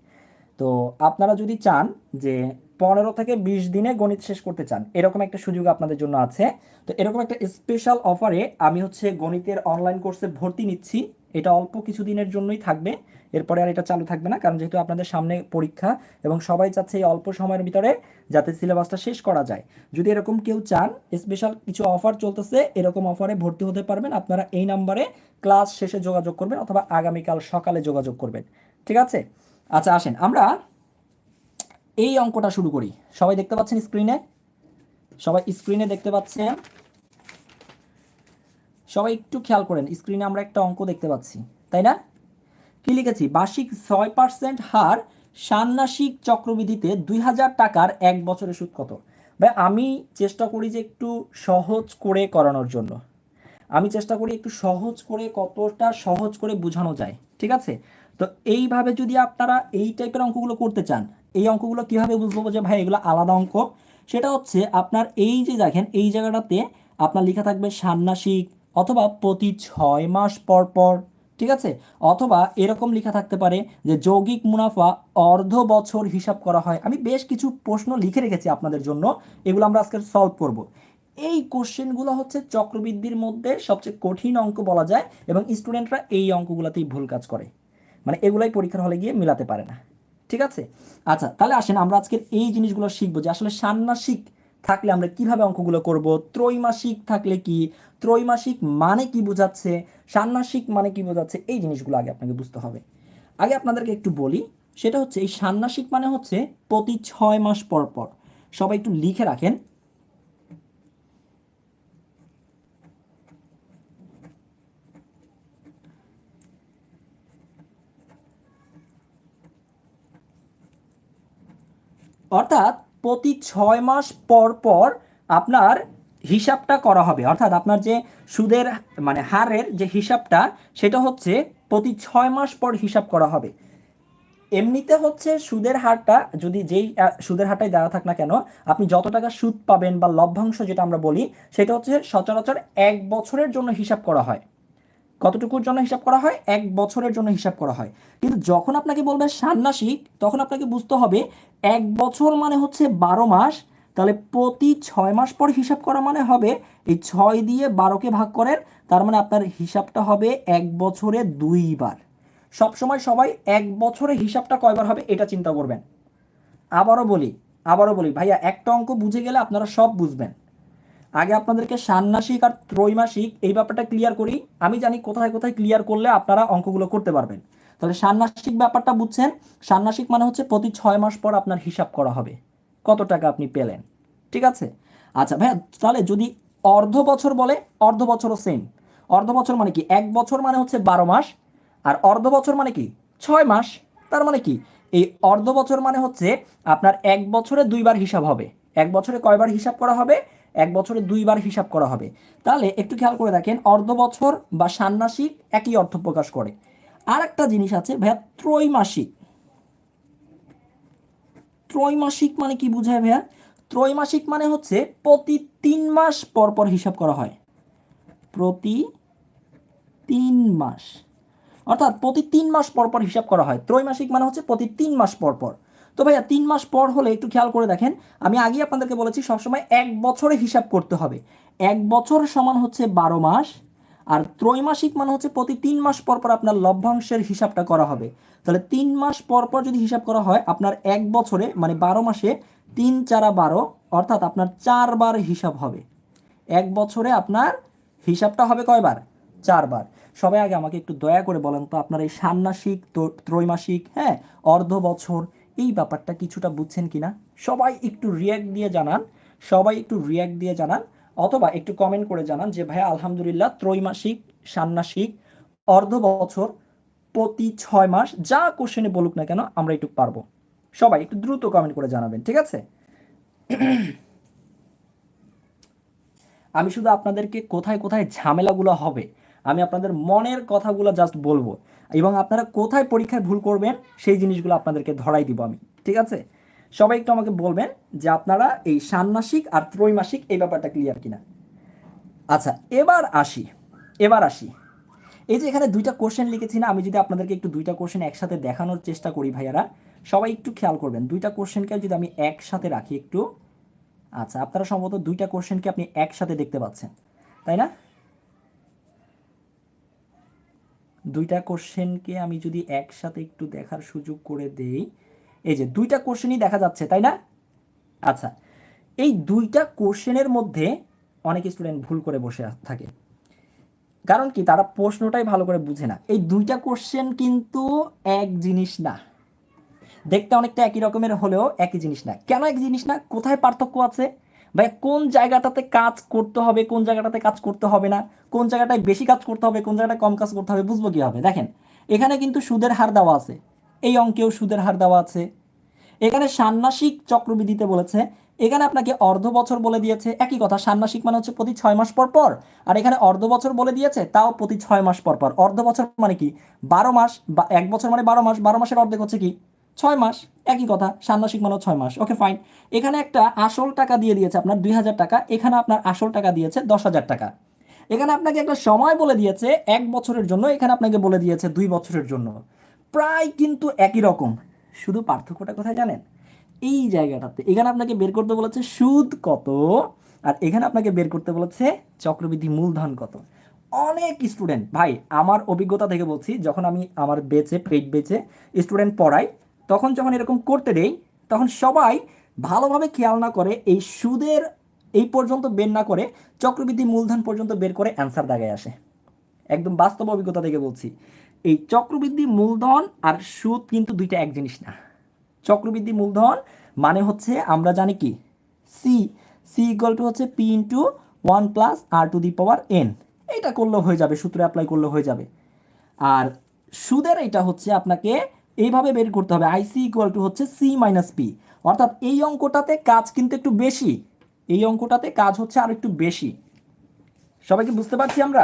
S1: তো আপনারা যদি চান যে 15 থেকে 20 দিনে গণিত শেষ করতে চান, এরকম একটা সুযোগ আপনাদের জন্য আছে। তো এরকম একটা স্পেশাল অফারে আমি হচ্ছে গণিতের অনলাইন কোর্সে ভর্তি নিচ্ছি। এটা অল্প কিছু দিনের জন্যই থাকবে, এরপরে আর এটা চালু থাকবে না, কারণ যেহেতু আপনাদের সামনে পরীক্ষা এবং সবাই চাচ্ছে এই অল্প সময়ের ভিতরে যাতে সিলেবাসটা শেষ করা যায়। যদি এরকম কেউ চান, স্পেশাল কিছু অফার চলতেছে, এরকম অফারে ভর্তি হতে পারবেন। আপনারা এই নাম্বারে ক্লাস শেষে যোগাযোগ করবেন অথবা আগামীকাল সকালে যোগাযোগ করবেন, ঠিক আছে? আচ্ছা, আসেন আমরা এই অঙ্কটা শুরু করি। সবাই দেখতে পাচ্ছেন স্ক্রিনে? সবাই স্ক্রিনে দেখতে পাচ্ছেন? সবাই একটু খেয়াল করেন, স্ক্রিনে আমরা একটা অঙ্ক দেখতে পাচ্ছি, তাই না? কি লিখেছি? বার্ষিক 6% হার ষান্মাসিক চক্রবৃদ্ধিতে 2000 টাকার 1 বছরের সুদ কত? ভাই আমি চেষ্টা করি যে একটু সহজ করে করানোর জন্য, আমি চেষ্টা করি একটু সহজ করে, কতটা সহজ করে বোঝানো যায়, ঠিক আছে? তো এইভাবে যদি আপনারা এই টাইপের অঙ্কগুলো করতে চান, এই অঙ্কগুলো কিভাবে বুঝবো যে ভাই এগুলো আলাদা অঙ্ক? সেটা হচ্ছে আপনার এই যে দেখেন এই জায়গাটাতে আপনার লেখা থাকবে ষান্মাসিক, অথবা প্রতি 6 মাস পর পর, ঠিক আছে? অথবা এরকম লেখা থাকতে পারে যে যৌগিক মুনাফা অর্ধ বছর হিসাব করা হয়। আমি বেশ কিছু প্রশ্ন লিখে রেখেছি আপনাদের জন্য, এগুলো আমরা আজকে সলভ করব। এই কোশ্চেনগুলো হচ্ছে চক্রবৃদ্ধির মধ্যে সবচেয়ে কঠিন অঙ্ক বলা যায়, এবং স্টুডেন্টরা এই অঙ্কগুলোতেই ভুল কাজ করে, মানে এগুলাই পরীক্ষার হলে গিয়ে মিলাতে পারে না। ঠিক আছে, আচ্ছা তাহলে আসেন আমরা আজকের এই জিনিসগুলো শিখবো যে আসলে ষান্মাসিক থাকলে আমরা কিভাবে অঙ্কগুলো করব, ত্রৈমাসিক থাকলে কি, ত্রৈমাসিক মানে কি বোঝাচ্ছে, ষান্মাসিক মানে কি বোঝাচ্ছে, এই জিনিসগুলো আগে আপনাকে বুঝতে হবে। আগে আপনাদেরকে একটু বলি, সেটা হচ্ছে এই ষান্মাসিক মানে হচ্ছে প্রতি 6 মাস পর পর। সবাই একটু লিখে রাখেন। অর্থাৎ প্রতি 6 মাস পর পর আপনার হিসাবটা করা হবে, অর্থাৎ আপনার যে সুদের মানে হারের যে হিসাবটা সেটা হচ্ছে প্রতি 6 মাস পর হিসাব করা হবে। এমনিতে হচ্ছে সুদের হারটা যদি যেই সুদের হারটাই দেওয়া থাক না কেন, আপনি যত টাকা সুদ পাবেন বা লভ্যাংশ যেটা আমরা বলি, সেটা হচ্ছে সচরাচর 1 বছরের জন্য হিসাব করা হয়। কতটুকুর জন্য হিসাব করা হয়? 1 বছরের জন্য হিসাব করা হয়। কিন্তু যখন আপনাকে বলবে ষান্মাসিক, তখন আপনাকে বুঝতে হবে 1 বছর মানে হচ্ছে 12 মাস। তাহলে প্রতি 6 মাস পর হিসাব করা মানে হবে এই 6 দিয়ে 12কে ভাগ করেন, তার মানে আপনার হিসাবটা হবে 1 বছরে 2 বার। সবসময় সবাই 1 বছরে হিসাবটা কয়বার হবে এটা চিন্তা করবেন। আবারও বলি, ভাইয়া একটা অঙ্ক বুঝে গেলে আপনারা সব বুঝবেন। আগে আপনাদেরকে ষান্মাসিক আর ত্রৈমাসিক এই ব্যাপারটা ক্লিয়ার করি। আমি জানি কোথায় কোথায় ক্লিয়ার করলে আপনারা অঙ্কগুলো করতে পারবেন। তাহলে ষান্মাসিক ব্যাপারটা বুঝছেন? ষান্মাসিক মানে হচ্ছে প্রতি 6 মাস পর আপনার হিসাব করা হবে কত টাকা আপনি পেলেন। ঠিক আছে, আচ্ছা ভাইয়া, তাহলে যদি অর্ধ বছর বলে, অর্ধ বছরও সেম। অর্ধ বছর মানে কি? 1 বছর মানে হচ্ছে 12 মাস, আর অর্ধ বছর মানে কি? 6 মাস। তার মানে কি? এই অর্ধ বছর মানে হচ্ছে আপনার 1 বছরে 2 বার হিসাব হবে। 1 বছরে কয়বার হিসাব করা হবে? 1 বছরে 2 বার হিসাব করা হবে। তাহলে একটু খেয়াল করে দেখেন, অর্ধ বছর বা ষান্মাসিক একই অর্থ প্রকাশ করে। আর একটা জিনিস আছে ভাইয়া, ত্রৈমাসিক। ত্রৈমাসিক মানে কি বোঝায় ভাইয়া? ত্রৈমাসিক মানে হচ্ছে প্রতি 3 মাস পর পর হিসাব করা হয়। প্রতি 3 মাস, অর্থাৎ প্রতি 3 মাস পর পর হিসাব করা হয়। ত্রৈমাসিক মানে হচ্ছে প্রতি 3 মাস পর পর। তো ভাইয়া 3 মাস পর হলে একটু খেয়াল করে দেখেন, আমি আগে আপনাদেরকে বলেছি সবসময় 1 বছরে হিসাব করতে হবে। 1 বছর সমান হচ্ছে 12 মাস, আর ত্রৈমাসিক মানে হচ্ছে প্রতি 3 মাস পর পর আপনার লভ্যাংশের হিসাবটা করা হবে। তাহলে 3 মাস পর পর যদি হিসাব করা হয়, আপনার 1 বছরে মানে 12 মাসে 3 4 12, অর্থাৎ আপনার 4 বার হিসাব হবে। 1 বছরে আপনার হিসাবটা হবে কয়বার? 4 বার। সবাই আগে আমাকে একটু দয়া করে বলেন তো, আপনার এই ষান্মাসিক, ত্রৈমাসিক, হ্যাঁ, অর্ধ বছর, এই ব্যাপারটা কিছুটা বুঝছেন কিনা? সবাই একটু রিয়্যাক্ট দিয়ে জানান। সবাই একটু রিয়্যাক্ট দিয়ে জানান, অথবা একটু কমেন্ট করে জানান যে ভাইয়া আলহামদুলিল্লাহ, ত্রৈমাসিক, ষান্মাসিক, অর্ধ বছর, প্রতি 6 মাস, যা কোশ্চেনে বলুক না কেন আমরা একটু পারবো। সবাই একটু দ্রুত কমেন্ট করে জানাবেন, ঠিক আছে? আমি শুধু আপনাদেরকে কোথায় কোথায় ঝামেলাগুলো হবে, আমি আপনাদের মনের কথাগুলো জাস্ট বলবো, এবং আপনারা কোথায় পরীক্ষায় ভুল করবেন সেই জিনিসগুলো আপনাদেরকে ধরাই দিব আমি। ঠিক আছে, সবাই একটু আমাকে বলবেন যে আপনারা এই ষান্মাসিক আর ত্রৈমাসিক এই ব্যাপারটা ক্লিয়ার কিনা। আচ্ছা, এবার আসি। এই যে এখানে দুইটা কোশ্চেন লিখেছি না, আমি যদি আপনাদেরকে একটু দুইটা কোশ্চেন একসাথে দেখানোর চেষ্টা করি ভাইয়ারা, সবাই একটু খেয়াল করবেন। দুইটা কোশ্চেনকে যদি আমি একসাথে রাখি একটু, আচ্ছা আপনারা সম্ভবত দুইটা কোশ্চেনকে আপনি একসাথে দেখতে পাচ্ছেন, তাই না? দুইটা কোশ্চেনকে আমি যদি একসাথে একটু দেখার সুযোগ করে দেই, এই যে দুইটা কোশ্চেনই দেখা যাচ্ছে, তাই না? আচ্ছা, এই দুইটা কোশ্চেনের মধ্যে অনেক স্টুডেন্ট ভুল করে বসে থাকে। কারণ কি? তারা প্রশ্নটাই ভালো করে বুঝে না। এই দুইটা কোশ্চেন কিন্তু এক জিনিস না, দেখতে অনেকটা একই রকমের হলেও একই জিনিস না। কেন এক জিনিস না? কোথায় পার্থক্য আছে ভাই? কোন জায়গাটাতে কাজ করতে হবে, কোন জায়গাটাতে কাজ করতে হবে না, কোন জায়গাটায় বেশি কাজ করতে হবে, কোন জায়গাটায় কম কাজ করতে হবে, বুঝবো কিভাবে? দেখেন, এখানে কিন্তু সুদের হার দেওয়া আছে, এই অঙ্কেও সুদের হার দেওয়া আছে। এখানে ষান্মাসিক চক্রবৃদ্ধিতে বলেছে, এখানে আপনাকে অর্ধ বছর বলে দিয়েছে, একই কথা। ষান্মাসিক মানে হচ্ছে প্রতি 6 মাস পর পর, আর এখানে অর্ধ বছর বলে দিয়েছে, তাও প্রতি 6 মাস পর পর। অর্ধ বছর মানে কি? 12 মাস, বা 1 বছর মানে 12 মাস, 12 মাসের অর্ধেক হচ্ছে কি? 6 মাস। একই কথা, ষান্মাসিক মানে 6 মাস। Okay fine. এখানে একটা আসল টাকা দিয়ে দিয়েছে আপনার 2000 টাকা, এখানে আপনার আসল টাকা দিয়েছে 10,000 টাকা। এখানে আপনাকে একটা সময় বলে দিয়েছে 1 বছরের জন্য, এখানে আপনাকে বলে দিয়েছে 2 বছরের জন্য। প্রায় কিন্তু একই রকম, শুধু পার্থক্যটা কোথায় জানেন? এই জায়গাটাতে। এখানে আপনাকে বের করতে বলেছে সুদ কত, আর এখানে আপনাকে বের করতে বলেছে চক্রবৃদ্ধি মূলধন কত। অনেক স্টুডেন্ট ভাই, আমার অভিজ্ঞতা থেকে বলছি, যখন আমি আমার বেচে পেইড বেচে স্টুডেন্ট পড়াই, তখন যখন এরকম করতে দেই, তখন সবাই ভালোভাবে খেয়াল না করে এই সুদের এই পর্যন্ত বের না করে চক্রবৃদ্ধি মূলধন পর্যন্ত বের করে অ্যান্সার দাগায় আসে। একদম বাস্তব অভিজ্ঞতা থেকে বলছি, এই চক্রবৃদ্ধি মূলধন আর সুদ কিন্তু দুইটা এক জিনিস না। চক্রবৃদ্ধি মূলধন মানে হচ্ছে আমরা জানি কি, সি সি ইকুয়াল টু হচ্ছে পি ইন্টু 1 + r⁴ এইটা করলেও হয়ে যাবে, সূত্রে অ্যাপ্লাই করলেও হয়ে যাবে। আর সুদের এটা হচ্ছে আপনাকে এইভাবে বের করতে হবে, আইসি ইকুয়াল টু হচ্ছে সি মাইনাস পি। অর্থাৎ এই অঙ্কটাতে কাজ কিন্তু একটু বেশি, এই অঙ্কটাতে কাজ হচ্ছে আর একটু বেশি। সবাইকে বুঝতে পারছি আমরা?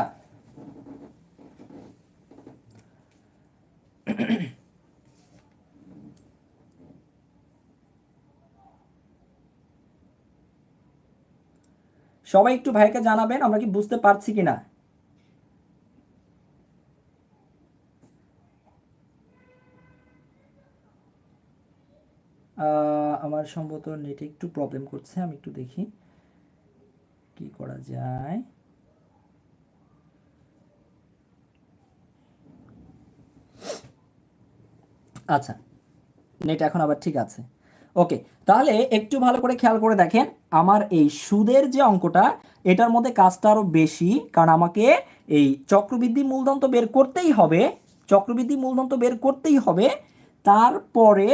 S1: সবাই একটু ভাইকে জানাবেন আমরা কি বুঝতে পারছি কিনা। আমার সম্ভবত নেটে একটু প্রবলেম করছে, আমি একটু দেখি কি করা যায়। আচ্ছা, নেট এখন আবার ঠিক আছে। ওকে, তাহলে একটু ভালো করে খেয়াল করে দেখেন, আমার এই সুদের যে অঙ্কটা, এটার মধ্যে কাজটা আরো বেশি, কারণ আমাকে এই চক্রবৃদ্ধি মূলধন তো বের করতেই হবে, চক্রবৃদ্ধি মূলধন তো বের করতেই হবে, তারপরে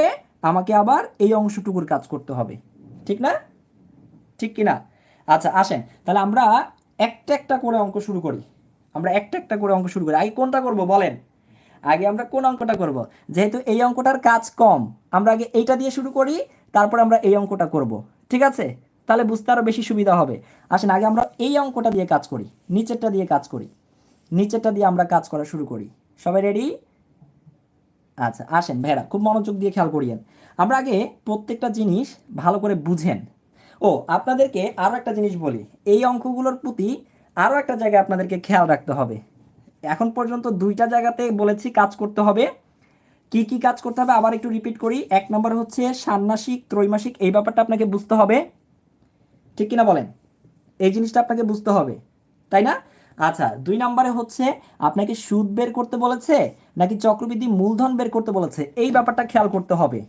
S1: আমাকে আবার এই অংশটুকুর কাজ করতে হবে, ঠিক না? ঠিক কিনা? আচ্ছা আসেন তাহলে আমরা একটা একটা করে অঙ্ক শুরু করি, আমরা একটা একটা করে অঙ্ক শুরু করি। আগে কোনটা করব বলেন, আগে আমরা কোন অঙ্কটা করব? যেহেতু এই অঙ্কটার কাজ কম, আমরা আগে এইটা দিয়ে শুরু করি, তারপর আমরা এই অঙ্কটা করব, ঠিক আছে? তাহলে বুঝতে আরো বেশি সুবিধা হবে। আসেন আগে আমরা এই অঙ্কটা দিয়ে কাজ করি, নিচেরটা দিয়ে কাজ করি, নিচেরটা দিয়ে আমরা কাজ করা শুরু করি। সবাই রেডি? আচ্ছা আসেন ভাইরা, খুব মনোযোগ দিয়ে খেয়াল করিয়েন। আমরা আগে প্রত্যেকটা জিনিস ভালো করে বুঝেন। ও আপনাদেরকে আরো একটা জিনিস বলি, এই অঙ্কগুলোর প্রতি আরো একটা জায়গায় আপনাদেরকে খেয়াল রাখতে হবে। এখন পর্যন্ত দুইটা জায়গাতে বলেছি কাজ করতে হবে। কি কি কাজ করতে হবে আবার একটু রিপিট করি। এক নম্বর হচ্ছে ষান্মাসিক ত্রৈমাসিক, এই ব্যাপারটা আপনাকে বুঝতে হবে, ঠিক কিনা বলেন? এই জিনিসটা আপনাকে বুঝতে হবে, তাই না? আচ্ছা, দুই নম্বরে হচ্ছে আপনাকে সুদ বের করতে বলেছে নাকি চক্রবৃদ্ধি মূলধন বের করতে বলেছে, এই ব্যাপারটা খেয়াল করতে হবে,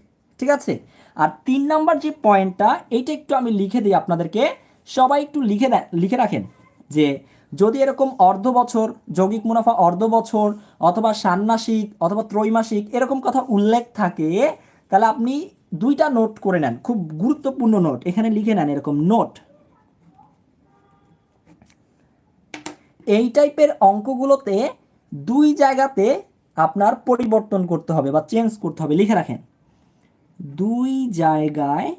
S1: ঠিক আছে? আর তিন নম্বর যে পয়েন্টটা, এইটা একটু আমি লিখে দিই আপনাদেরকে, সবাই একটু লিখে দেন, লিখে রাখেন যে যদি এরকম অর্ধ বছর, যৌগিক মুনাফা অর্ধ বছর অথবা ষান্মাসিক অথবা ত্রৈমাসিক এরকম কথা উল্লেখ থাকে, তাহলে আপনি দুইটা নোট করে নেন, খুব গুরুত্বপূর্ণ নোট এখানে লিখে নেন, এরকম নোট। এই টাইপের অঙ্কগুলোতে দুই জায়গাতে আপনার পরিবর্তন করতে হবে বা চেঞ্জ করতে হবে, লিখে রাখেন, দুই জায়গায়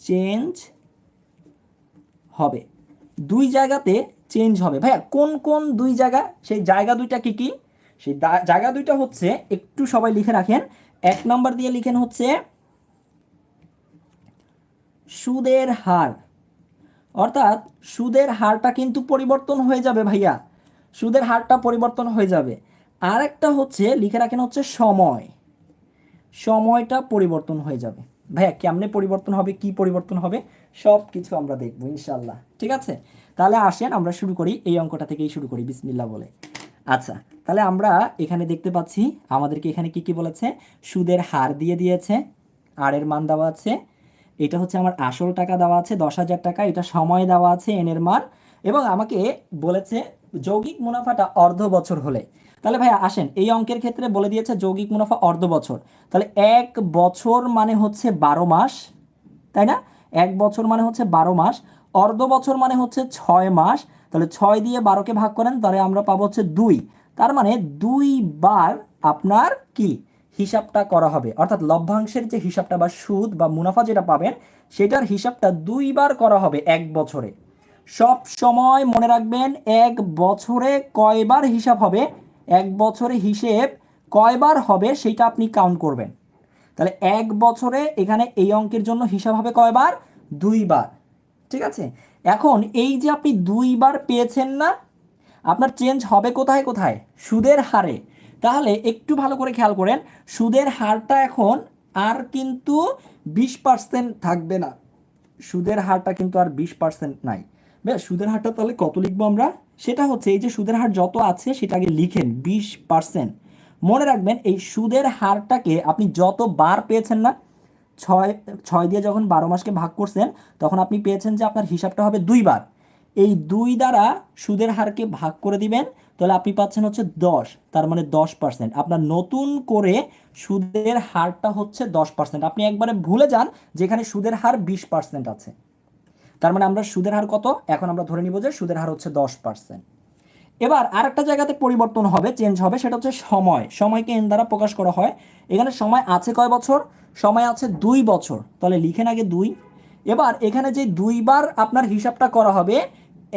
S1: চেঞ্জ হবে, দুই জায়গাতে চেঞ্জ হবে। ভাইয়া কোন কোন দুই জায়গা, সেই জায়গা দুইটা কি কি? সেই জায়গা দুইটা হচ্ছে, একটু সবাই লিখে রাখেন, এক নম্বর দিয়ে লিখেন হচ্ছে সুদের হার, অর্থাৎ সুদের হারটা কিন্তু পরিবর্তন হয়ে যাবে ভাইয়া, সুদের হারটা পরিবর্তন হয়ে যাবে। আর একটা হচ্ছে লিখে রাখেন হচ্ছে সময়, সময়টা পরিবর্তন হয়ে যাবে। ভাইয়া কেমনে পরিবর্তন হবে, কি পরিবর্তন হবে, সব কিছু আমরা দেখবো ইনশাল্লাহ, ঠিক আছে? তাহলে আসেন আমরা শুরু করি, এই অঙ্কটা থেকেই শুরু করি বিসমিল্লাহ বলে। আচ্ছা, তাহলে আমরা এখানে দেখতে পাচ্ছি আমাদেরকে এখানে কি কি বলেছে, সুদের হার দিয়ে দিয়েছে, আর এর মান দেওয়া আছে, এটা হচ্ছে আমার আসল টাকা দেওয়া আছে 10,000 টাকা, এটা সময় দেওয়া আছে এন এর মান, এবং আমাকে বলেছে যৌগিক মুনাফাটা অর্ধ বছর হলে। তাহলে ভাইয়া আসেন এই অঙ্কের ক্ষেত্রে বলে দিয়েছে যৌগিক মুনাফা অর্ধ বছর, তাহলে এক বছর মানে হচ্ছে 12 মাস, তাই না? এক বছর মানে হচ্ছে 12 মাস, অর্ধ বছর মানে হচ্ছে 6 মাস, তাহলে 6 দিয়ে 12কে ভাগ করেন, তাহলে আমরা পাবো হচ্ছে 2, তার মানে 2 বার আপনার কি হিসাবটা করা হবে, অর্থাৎ লভ্যাংশের যে হিসাবটা বা সুদ বা মুনাফা যেটা পাবেন সেটার হিসাবটা 2 বার করা হবে এক বছরে। সব সময় মনে রাখবেন, এক বছরে কয়বার হিসাব হবে, এক বছরে হিসেব কয়বার হবে সেটা আপনি কাউন্ট করবেন। তাহলে এক বছরে এখানে এই অঙ্কের জন্য হিসাব হবে কয়বার, 2 বার, ঠিক আছে? এখন এই যে আপনি 2 বার পেয়েছেন না, আপনার চেঞ্জ হবে কোথায় কোথায়, সুদের হারে। তাহলে একটু ভালো করে খেয়াল করেন, সুদের হারটা এখন আর কিন্তু 20% থাকবে না, সুদের হারটা কিন্তু আর 20% নাই। বেশ, সুদের হারটা তাহলে কত লিখবো আমরা? সেটা হচ্ছে এই যে সুদের হার যত আছে সেটা আগে লিখেন 20%। মনে রাখবেন এই সুদের হারটাকে আপনি যত বার পেয়েছেন না, ছয় ছয় দিয়ে যখন 12 মাসকে ভাগ করছেন তখন আপনি পেয়েছেন যে আপনার হিসাবটা হবে 2 বার। এই 2 দ্বারা সুদের হারকে ভাগ করে দিবেন, তাহলে আপনি পাচ্ছেন হচ্ছে 10, তার মানে 10%। আপনার নতুন করে সুদের হারটা হচ্ছে 10%। আপনি একবারে ভুলে যান যেখানে সুদের হার 20% আছে। তার মানে আমরা সুদের হার কত, এখন আমরা ধরে নিব যে সুদের হার হচ্ছে 10%। এবার আরেকটা জায়গাতে পরিবর্তন হবে, চেঞ্জ হবে, সেটা হচ্ছে সময়। সময়কে এন দ্বারা প্রকাশ করা হয়। এখানে সময় আছে কয় বছর? সময় আছে 2 বছর, তাহলে লিখেন আগে 2। এবার এখানে যে 2 বার আপনার হিসাবটা করা হবে,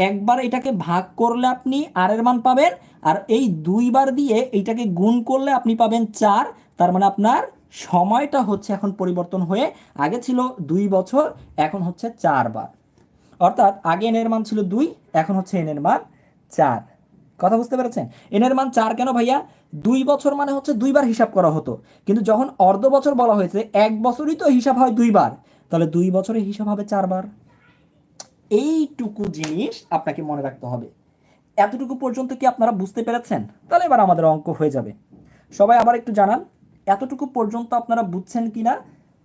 S1: একবার এটাকে ভাগ করলে আপনি আর এর মান পাবেন, আর এই 2 বার দিয়ে এইটাকে গুণ করলে আপনি পাবেন 4। তার মানে আপনার সময়টা হচ্ছে এখন পরিবর্তন হয়ে আগে ছিল 2 বছর, এখন হচ্ছে 4 বার। অর্থাৎ আগে এন এর মান ছিল 2, এখন হচ্ছে এন এর মান 4। কথা বুঝতে পেরেছেন? এন এর মান 4 কেন ভাইয়া? 2 বছর মানে হচ্ছে 2 বার হিসাব করা হতো, কিন্তু যখন অর্ধ বছর বলা হয়েছে, 1 বছরই তো হিসাব হয় 2 বার, তাহলে 2 বছরের হিসাব হবে 4 বার। এইটুকু জিনিস আপনাকে মনে রাখতে হবে। এতটুকু পর্যন্ত কি আপনারা বুঝতে পেরেছেন? তাহলে এবার আমাদের অঙ্ক হয়ে যাবে। সবাই আবার একটু জানান এতটুকু পর্যন্ত আপনারা বুঝছেন কিনা,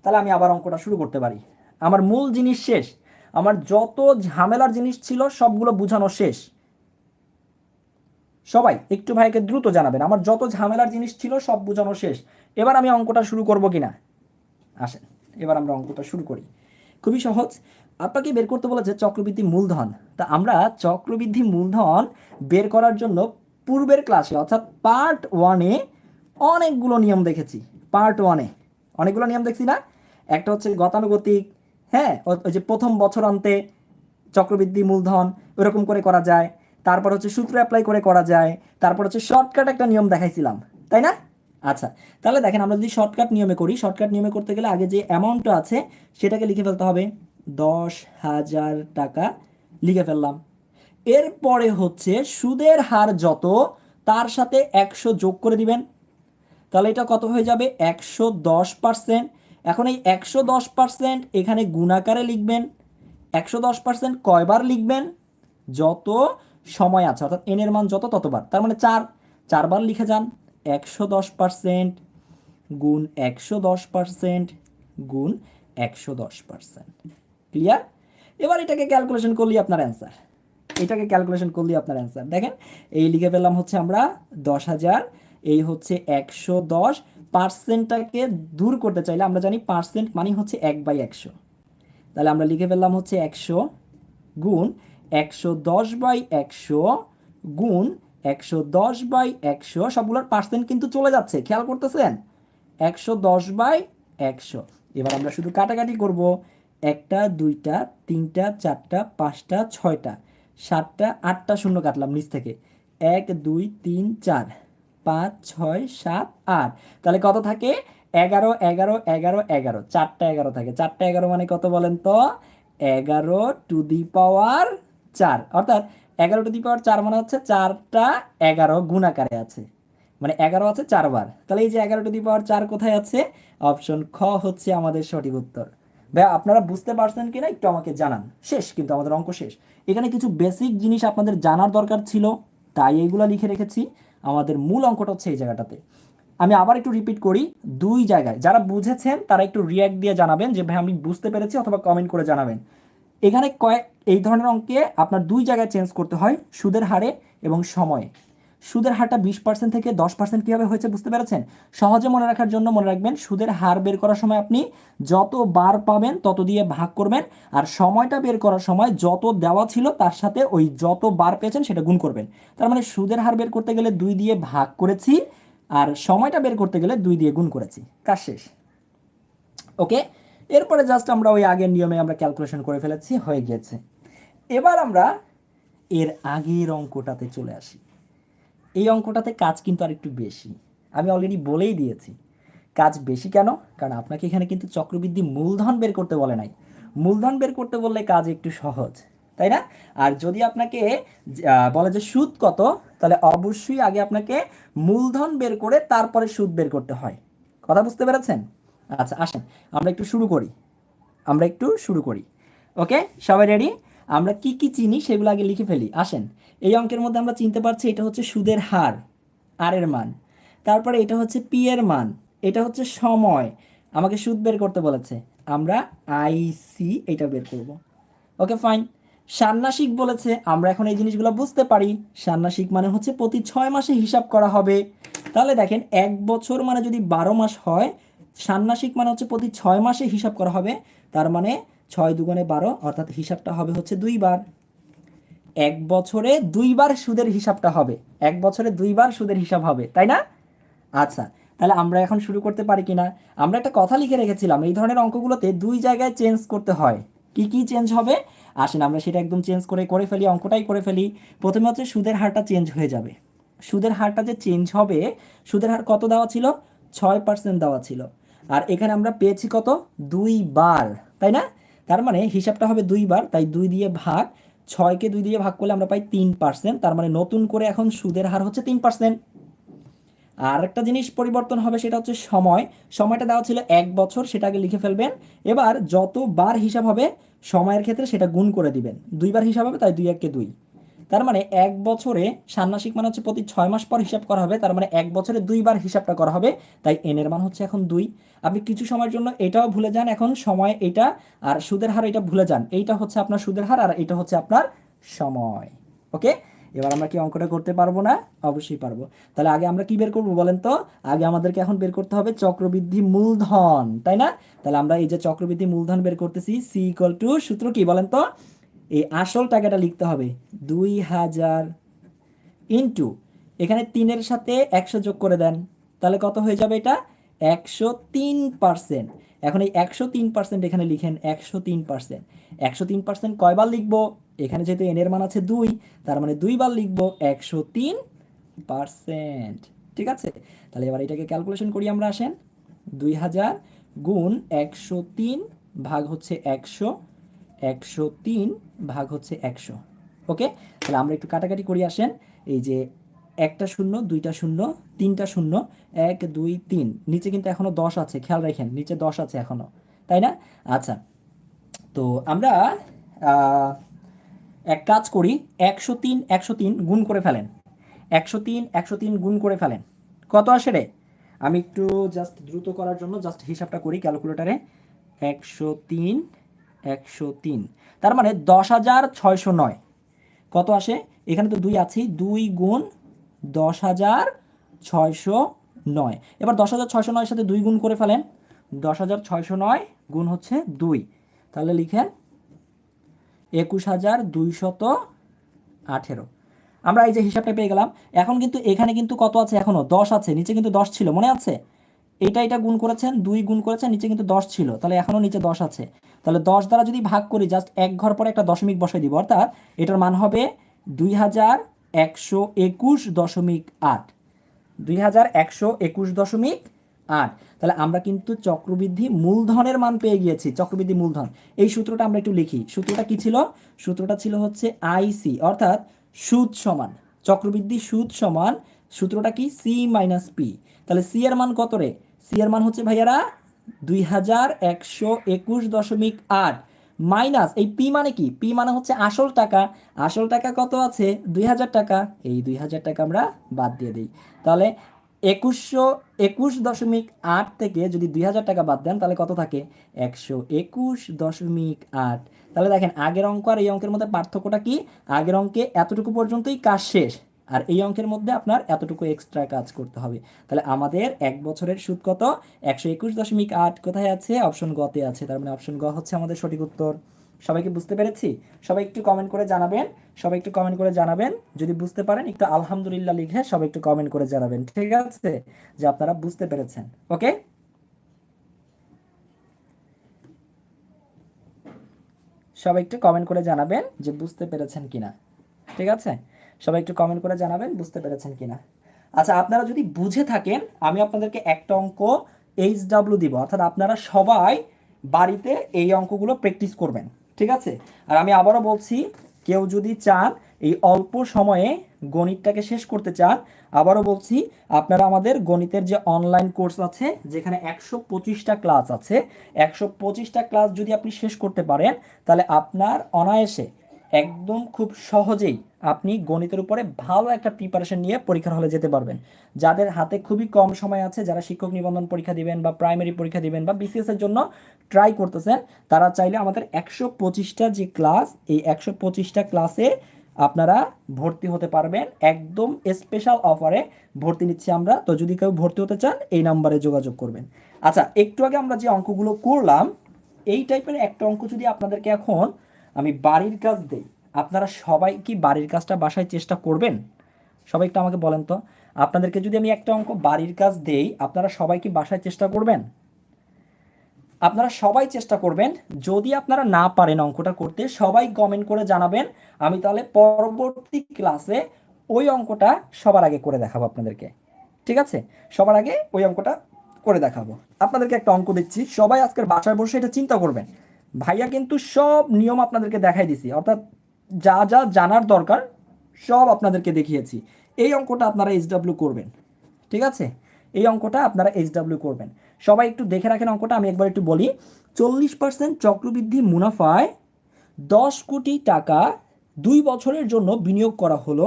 S1: তাহলে আমি আবার অঙ্কটা শুরু করতে পারি। আমার মূল জিনিস শেষ, আমার যত ঝামেলার জিনিস ছিল সবগুলো বোঝানো শেষ। সবাই একটু ভাইকে দ্রুত জানাবেন, আমার যত ঝামেলার জিনিস ছিল সব বোঝানো শেষ। এবার আমি অঙ্কটা শুরু করব কিনা, আসেন এবার আমরা অঙ্কটা শুরু করি। খুবই সহজ। আপনাকে বের করতে বলেছে চক্রবৃদ্ধি মূলধন। তা আমরা চক্রবৃদ্ধি মূলধন বের করার জন্য পূর্বের ক্লাসে অর্থাৎ পার্ট 1-এ অনেকগুলো নিয়ম দেখেছি। পার্ট 1-এ অনেকগুলো নিয়ম দেখছি না? একটা হচ্ছে গতানুগতিক, হ্যাঁ, ওই যে প্রথম বছরান্তে চক্রবৃদ্ধি মূলধন ওরকম করে করা যায়। তারপর হচ্ছে সূত্র অ্যাপ্লাই করে করা যায়। তারপর হচ্ছে শর্টকাট একটা নিয়ম দেখাইছিলাম, তাই না? আচ্ছা, তাহলে দেখেন আমরা যদি শর্টকাট নিয়মে করি, শর্টকাট নিয়মে করতে গেলে আগে যে অ্যামাউন্টটা আছে সেটাকে লিখে ফেলতে হবে, 10,000 টাকা লিখে ফেললাম। এরপরে হচ্ছে সুদের হার যত তার সাথে 100 যোগ করে দিবেন, তাহলে এটা কত হয়ে যাবে? 110%। এখন এই 110% এখানে গুণাকারে লিখবেন। 110% কয়বার লিখবেন? যত সময় আছে, অর্থাৎ এন এর মান যত ততবার, তার মানে 4, 4 বার লিখে যান। 110% গুণ 110% গুণ 110%। ক্লিয়ার? এবার এটাকে ক্যালকুলেশন করলেই আপনার অ্যান্সার। এটাকে ক্যালকুলেশন করলেই আপনার অ্যান্সার। দেখেন এই লিখে ফেললাম হচ্ছে আমরা 10,000, এই হচ্ছে 110। পার্সেন্টটাকে দূর করতে চাইলে আমরা জানি পার্সেন্ট মানে হচ্ছে 1/100, তাহলে আমরা লিখে ফেললাম হচ্ছে 100 গুণ 110/100 গুণ 110/100, সবগুলোর পার্সেন্ট কিন্তু চলে যাচ্ছে, খেয়াল করতেছেন? 110/100। এবার আমরা শুধু কাটাকাটি করব, 1টা 2টা 3টা 4টা 5টা 6টা 7টা 8টা শূন্য কাটলাম নিচ থেকে, 1 2 3 4 5 6 7 8, তাহলে কত থাকে? 11 11 11 11, 4টা 11 থাকে। 4টা 11 মানে কত বলেন তো? 11^4, অর্থাৎ 11^4 মানে হচ্ছে 4টা 11 গুণ আকারে আছে, মানে 11 আছে 4 বার। তাহলে এই যে 11^4 কোথায় আছে? অপশন খ হচ্ছে আমাদের সঠিক উত্তর। ভাই আপনারা বুঝতে পারছেন কিনা একটু আমাকে জানান। শেষ কিন্তু আমাদের অঙ্ক শেষ। এখানে কিছু বেসিক জিনিস আপনাদের জানার দরকার ছিল, তাই এইগুলো লিখে রেখেছি। আমাদের মূল অঙ্কটা হচ্ছে এই জায়গাটাতে। আমি আবার একটু রিপিট করি, 2 জায়গায় যারা বুঝেছেন তারা একটু রিয়াক্ট দিয়ে জানাবেন যে ভাই আমি বুঝতে পেরেছি, অথবা কমেন্ট করে জানাবেন। এখানে এই ধরনের অঙ্কে আপনার 2 জায়গায় চেঞ্জ করতে হয়, সুদের হারে এবং সময়ে। সুদের হারটা 20% থেকে 10% কিভাবে হয়েছে বুঝতে পেরেছেন? সহজে মনে রাখার জন্য মনে রাখবেন, সুদের হার বের করার সময় আপনি যত বার পাবেন তত দিয়ে ভাগ করবেন, আর সময়টা বের করার সময় যত দেওয়া ছিল তার সাথে ওই যত বার পেয়েছেন সেটা গুণ করবেন। তার মানে সুদের হার বের করতে গেলে 2 দিয়ে ভাগ করেছি, আর সময়টা বের করতে গেলে 2 দিয়ে গুণ করেছি। কাজ শেষ। ওকে, এরপরে জাস্ট আমরা ওই আগের নিয়মে আমরা ক্যালকুলেশন করে ফেলেছি, হয়ে গিয়েছে। এবার আমরা এর আগের অঙ্কটাতে চলে আসি। এই অঙ্কটাতে কাজ কিন্তু আর একটু বেশি, আমি অলরেডি বলেই দিয়েছি। কাজ বেশি কেন? কারণ আপনাকে এখানে কিন্তু চক্রবৃদ্ধি মূলধন বের করতে বলে নাই। মূলধন বের করতে বললে কাজ একটু সহজ, তাই না? আর যদি আপনাকে বলে যে সুদ কত, তাহলে অবশ্যই আগে আপনাকে মূলধন বের করে তারপরে সুদ বের করতে হয়। কথা বুঝতে পেরেছেন? আচ্ছা আসেন আমরা একটু শুরু করি। ওকে, সবাই রেডি? আমরা কি কি চিনি সেগুলো আগে লিখে ফেলি। আসেন, এই অঙ্কের মধ্যে আমরা চিনতে পারছি এটা হচ্ছে সুদের হার, আর এর মান। তারপরে এটা হচ্ছে পি এর মান, এটা হচ্ছে সময়, আমাকে সুদ বের করতে বলেছে, আমরা আইসি এটা বের করব। Okay fine. ষান্মাসিক বলেছে, আমরা এখন এই জিনিসগুলো বুঝতে পারি। ষান্মাসিক মানে হচ্ছে প্রতি 6 মাসে হিসাব করা হবে। তাহলে দেখেন 1 বছর মানে যদি 12 মাস হয়, ষান্মাসিক মানে হচ্ছে প্রতি 6 মাসে হিসাব করা হবে। তার মানে 6 দুগুণে 12, অর্থাৎ হিসাবটা হবে হচ্ছে 2 বার। 1 বছরে 2 বার সুদের হিসাবটা হবে, 1 বছরে 2 বার সুদের হিসাব হবে, তাই না? আচ্ছা, তাহলে আমরা এখন শুরু করতে পারি কিনা? আমরা একটা কথা লিখে রেখেছিলাম, এই ধরনের অঙ্কগুলোতে 2 জায়গায় চেঞ্জ করতে হয়। কি কি চেঞ্জ হবে? আসেন আমরা সেটা একদম চেঞ্জ করে ফেলি, অঙ্কটাই করে ফেলি। প্রথমে হচ্ছে সুদের হারটা চেঞ্জ হয়ে যাবে। সুদের হারটা যে চেঞ্জ হবে, সুদের হার কত দেওয়া ছিল? 6% দেওয়া ছিল। আর এখানে আমরা পেয়েছি কত? 2 বার, তাই না? তার মানে হিসাবটা হবে 2 বার, তাই 2 দিয়ে ভাগ, 6কে 2 দিয়ে ভাগ করলে আমরা পাই 3%। তার মানে নতুন করে এখন সুদের হার হচ্ছে 3%। আর একটা জিনিস পরিবর্তন হবে, সেটা হচ্ছে সময়। সময়টা দেওয়া ছিল 1 বছর, সেটা আগে লিখে ফেলবেন। এবার যতবার হিসাব হবে সময়ের ক্ষেত্রে সেটা গুণ করে দিবেন। 2 বার হিসাব হবে, তাই 2 একে 2। তার মানে 1 বছরে, ষান্মাসিক মানে হচ্ছে প্রতি 6 মাস পর হিসাব করা হবে, তার মানে 1 বছরে 2 বার হিসাবটা করা হবে, তাই এন এর মান হচ্ছে এখন 2। আপনি কিছু সময়ের জন্য এটাও ভুলে যান, এখন সময় এটা আর সুদের হার এটা ভুলে যান। এইটা হচ্ছে আপনার সুদের হার আর এটা হচ্ছে আপনার সময়। ওকে, এবার আমরা কি অঙ্কটা করতে পারবো না? অবশ্যই পারবো। তাহলে আগে আমরা কি বের করবো বলেন তো? আগে আমাদেরকে এখন বের করতে হবে চক্রবৃদ্ধি মূলধন, তাই না? তাহলে আমরা এই যে চক্রবৃদ্ধি মূলধন বের করতেছি, সি ইকুয়াল টু, সূত্র কি বলেন তো? এই আসল টাকাটা লিখতে হবে 2000 ইন্টু, এখানে 3-এর সাথে 100 যোগ করে দেন, তাহলে কত হয়ে যাবে এটা? 103%। এখন এই 103% এখানে লিখেন, 103%। 103% কয়বার লিখবো? এখানে যেহেতু এন এর মান আছে 2, তার মানে 2 বার লিখবো 103%। ঠিক আছে, তাহলে এবার এটাকে ক্যালকুলেশন করি আমরা। আসেন, 2000 গুণ 103 ভাগ হচ্ছে 100, 103 ভাগ হচ্ছে 100। ওকে, তাহলে আমরা একটু কাটাকাটি করি। আসেন, এই যে একটা শূন্য, দুইটা শূন্য, তিনটা শূন্য, 1 2 3, নিচে কিন্তু এখনো 10 আছে, খেয়াল রাখেন নিচে 10 আছে এখনো, তাই না? আচ্ছা, তো আমরা এক কাজ করি, 103 গুণ করে ফেলেন, 103 গুণ করে ফেলেন, কত আসে রে? আমি একটু জাস্ট দ্রুত করার জন্য জাস্ট হিসাবটা করি ক্যালকুলেটারে। 103, 103, তার মানে 10,609। কত আসে? এখানে তো 2 আছেই, 2 গুণ 10,609। এবার 10,609 এর সাথে 2 গুণ করে ফেলেন, 10,609 গুণ হচ্ছে 2, তাহলে লিখেন 21,218। আমরা এই যে হিসাবটা পেয়ে গেলাম। এখন কিন্তু এখানে কিন্তু কত আছে? এখনো 10 আছে, নিচে কিন্তু 10 ছিল, মনে আছে? এটা গুণ করেছেন, 2 গুণ করেছেন, নিচে কিন্তু 10 ছিল, তাহলে এখনো নিচে 10 আছে। তাহলে 10 দ্বারা যদি ভাগ করি, জাস্ট এক ঘর পরে একটা দশমিক বসাই দিব, অর্থাৎ এটার মান হবে 2121.8, 2121.8। তাহলে আমরা কিন্তু চক্রবৃদ্ধি মূলধনের মান পেয়ে গিয়েছি, চক্রবৃদ্ধি মূলধন। এই সূত্রটা আমরা একটু লিখি। সূত্রটা কি ছিল? সূত্রটা ছিল হচ্ছে আইসি, অর্থাৎ সুদ সমান, চক্রবৃদ্ধি সুদ সমান, সূত্রটা কি? C minus P. তাহলে সি এর মান কত রে? সি এর মান হচ্ছে ভাইয়ারা 2121.8 মাইনাস এই পি মানে কি? পি মানে হচ্ছে আসল টাকা। আসল টাকা কত আছে? 2000 টাকা। এই 2000 টাকা আমরা বাদ দিয়ে দিই। তাহলে 2121.8 থেকে যদি 2000 টাকা বাদ দেন, তাহলে কত থাকে? 121.8। তাহলে দেখেন আগের অঙ্ক আর এই অঙ্কের মধ্যে পার্থক্যটা কি? আগের অঙ্কে এতটুকু পর্যন্তই কাজ শেষ, আর এই অঙ্কের মধ্যে আপনার এতটুকু এক্সট্রা কাজ করতে হবে। তাহলে আমাদের 1 বছরের সুদ কত? 121.8 কোথায় আছে? অপশন গ তে আছে। তার মানে অপশন গ হচ্ছে আমাদের সঠিক উত্তর। সবাইকে বুঝতে পেরেছি? সবাই একটু কমেন্ট করে জানাবেন, সবাই একটু কমেন্ট করে জানাবেন। যদি বুঝতে পারেন একটু আলহামদুলিল্লাহ লিখে সবাই একটু কমেন্ট করে জানাবেন, ঠিক আছে, যে আপনারা বুঝতে পেরেছেন। ওকে, সবাই একটু কমেন্ট করে জানাবেন যে বুঝতে পেরেছেন কিনা, ঠিক আছে? সবাই একটু কমেন্ট করে জানাবেন বুঝতে পেরেছেন কিনা। আচ্ছা, আপনারা যদি বুঝে থাকেন, আমি আপনাদেরকে একটা অঙ্ক HW দিব, অর্থাৎ আপনারা সবাই বাড়িতে এই অঙ্কগুলো প্র্যাকটিস করবেন, ঠিক আছে? আর আমি আবারও বলছি, কেউ যদি চান এই অল্প সময়ে গণিতটাকে শেষ করতে চান, আবারও বলছি, আপনারা আমাদের গণিতের যে অনলাইন কোর্স আছে যেখানে 125টা ক্লাস আছে, 125টা ক্লাস যদি আপনি শেষ করতে পারেন তাহলে আপনার অনায়াসে একদম খুব সহজেই আপনি গণিতের উপরে ভালো একটা প্রিপারেশন নিয়ে পরীক্ষার হলে যেতে পারবেন। যাদের হাতে খুবই কম সময় আছে, যারা শিক্ষক নিবন্ধন পরীক্ষা দিবেন বা প্রাইমারি পরীক্ষা দিবেন বা বিসিএস এর জন্য ট্রাই করতেছেন, তারা চাইলে আমাদের 125টা যে ক্লাস, এই 125টা ক্লাসে আপনারা ভর্তি হতে পারবেন একদম স্পেশাল অফারে ভর্তি নিচ্ছি আমরা। তো যদি কেউ ভর্তি হতে চান এই নাম্বারে যোগাযোগ করবেন। আচ্ছা, একটু আগে আমরা যে অঙ্কগুলো করলাম এই টাইপের একটা অঙ্ক যদি আপনাদেরকে এখন আমি বাড়ির কাজ দেই, আপনারা সবাই কি বাড়ির কাজটা বাসায় চেষ্টা করবেন? সবাই একটু আমাকে বলেন তো, আপনাদেরকে যদি আমি একটা অঙ্ক বাড়ির কাজ দেই আপনারা সবাই কি বাসায় চেষ্টা করবেন? আপনারা সবাই চেষ্টা করবেন। যদি আপনারা না পারেন অঙ্কটা করতে সবাই কমেন্ট করে জানাবেন, আমি তাহলে পরবর্তী ক্লাসে ওই অঙ্কটা সবার আগে করে দেখাবো আপনাদেরকে। ঠিক আছে, সবার আগে ওই অঙ্কটা করে দেখাবো। আপনাদেরকে একটা অঙ্ক দিচ্ছি, সবাই আজকের বাসায় বসে এটা চিন্তা করবেন। ভাইয়া কিন্তু সব নিয়ম আপনাদেরকে দেখাই দিছি, অর্থাৎ যা যা জানার দরকার সব আপনাদেরকে দেখিয়েছি। এই অঙ্কটা আপনারা এইচডব্লিউ করবেন। ঠিক আছে, এই অঙ্কটা আপনারা এইচডব্লিউ করবেন। সবাই একটু দেখে রাখেন অঙ্কটা, আমি একবার একটু বলি। 40% চক্রবৃদ্ধি মুনাফায় 10 কোটি টাকা 2 বছরের জন্য বিনিয়োগ করা হলো।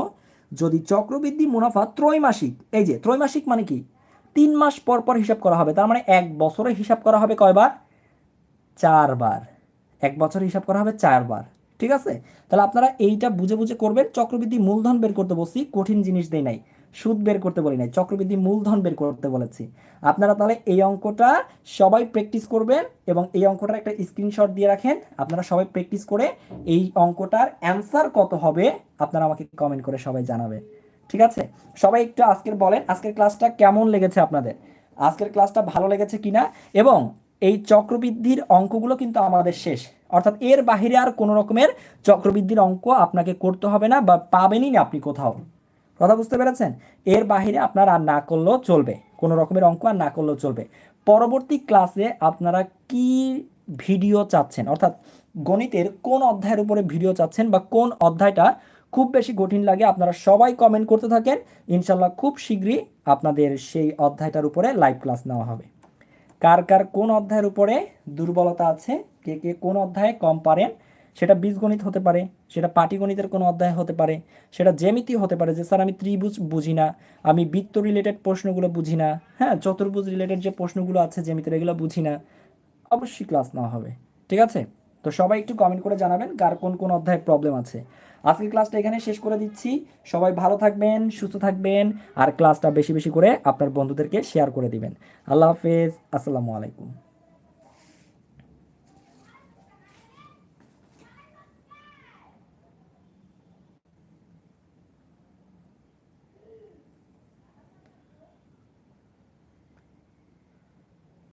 S1: যদি চক্রবৃদ্ধি মুনাফা ত্রৈমাসিক, এই যে ত্রৈমাসিক মানে কি, 3 মাস পর পর হিসাব করা হবে, তার মানে 1 বছরে হিসাব করা হবে কয়বার? 4 বার। 1 বছরে হিসাব করা হবে 4 বার। ঠিক আছে, তাহলে আপনারা এইটা বুঝে বুঝে করবেন। চক্রবৃদ্ধি মূলধন বের করতে বলছি, কঠিন জিনিস দেই নাই, সুদ বের করতে বলি নাই, চক্রবৃদ্ধি মূলধন বের করতে বলেছি। আপনারা তাহলে এই অঙ্কটা সবাই প্র্যাকটিস করবেন এবং এই অঙ্কটার একটা স্ক্রিনশট দিয়ে রাখেন। আপনারা সবাই প্র্যাকটিস করে এই অঙ্কটার অ্যান্সার কত হবে আপনারা আমাকে কমেন্ট করে সবাই জানাবে। ঠিক আছে, সবাই একটু আজকের বলেন আজকের ক্লাসটা কেমন লেগেছে আপনাদের, আজকের ক্লাসটা ভালো লেগেছে কিনা। এবং এই চক্রবৃদ্ধির অঙ্কগুলো কিন্তু আমাদের শেষ, অর্থাৎ এর বাহিরে আর কোনো রকমের চক্রবৃদ্ধির অঙ্ক আপনাকে করতে হবে না বা পাবেনই না আপনি কোথাও। কথা বুঝতে পেরেছেন? এর বাহিরে আপনার আর না করলেও চলবে, কোনো রকমের অঙ্ক আর না করলেও চলবে। পরবর্তী ক্লাসে আপনারা কি ভিডিও চাচ্ছেন, অর্থাৎ গণিতের কোন অধ্যায়ের উপরে ভিডিও চাচ্ছেন বা কোন অধ্যায়টা খুব বেশি কঠিন লাগে, আপনারা সবাই কমেন্ট করতে থাকেন। ইনশাল্লাহ খুব শীঘ্রই আপনাদের সেই অধ্যায়টার উপরে লাইভ ক্লাস নেওয়া হবে। কার কার কোন অধ্যায়ের উপরে দুর্বলতা আছে, কে কে কোন অধ্যায়ে কম পারেন, সেটা বীজগণিত হতে পারে, সেটা পাটিগণিতের কোনো অধ্যায় হতে পারে, সেটা জ্যামিতি হতে পারে যে স্যার আমি ত্রিভুজ বুঝি না, আমি বৃত্ত রিলেটেড প্রশ্নগুলো বুঝি না, হ্যাঁ চতুর্ভুজ রিলেটেড যে প্রশ্নগুলো আছে জ্যামিতির এগুলো বুঝি না, অবশ্যই ক্লাস নেওয়া হবে। ঠিক আছে, তো সবাই একটু কমেন্ট করে জানাবেন কার কোন কোন অধ্যায়ে প্রবলেম আছে। আজকের ক্লাসটা এখানে শেষ করে দিচ্ছি। সবাই ভালো থাকবেন, সুস্থ থাকবেন, আর ক্লাসটা বেশি বেশি করে আপনার বন্ধুদেরকে শেয়ার করে দিবেন। আল্লাহ হাফেজ, আসসালামু আলাইকুম।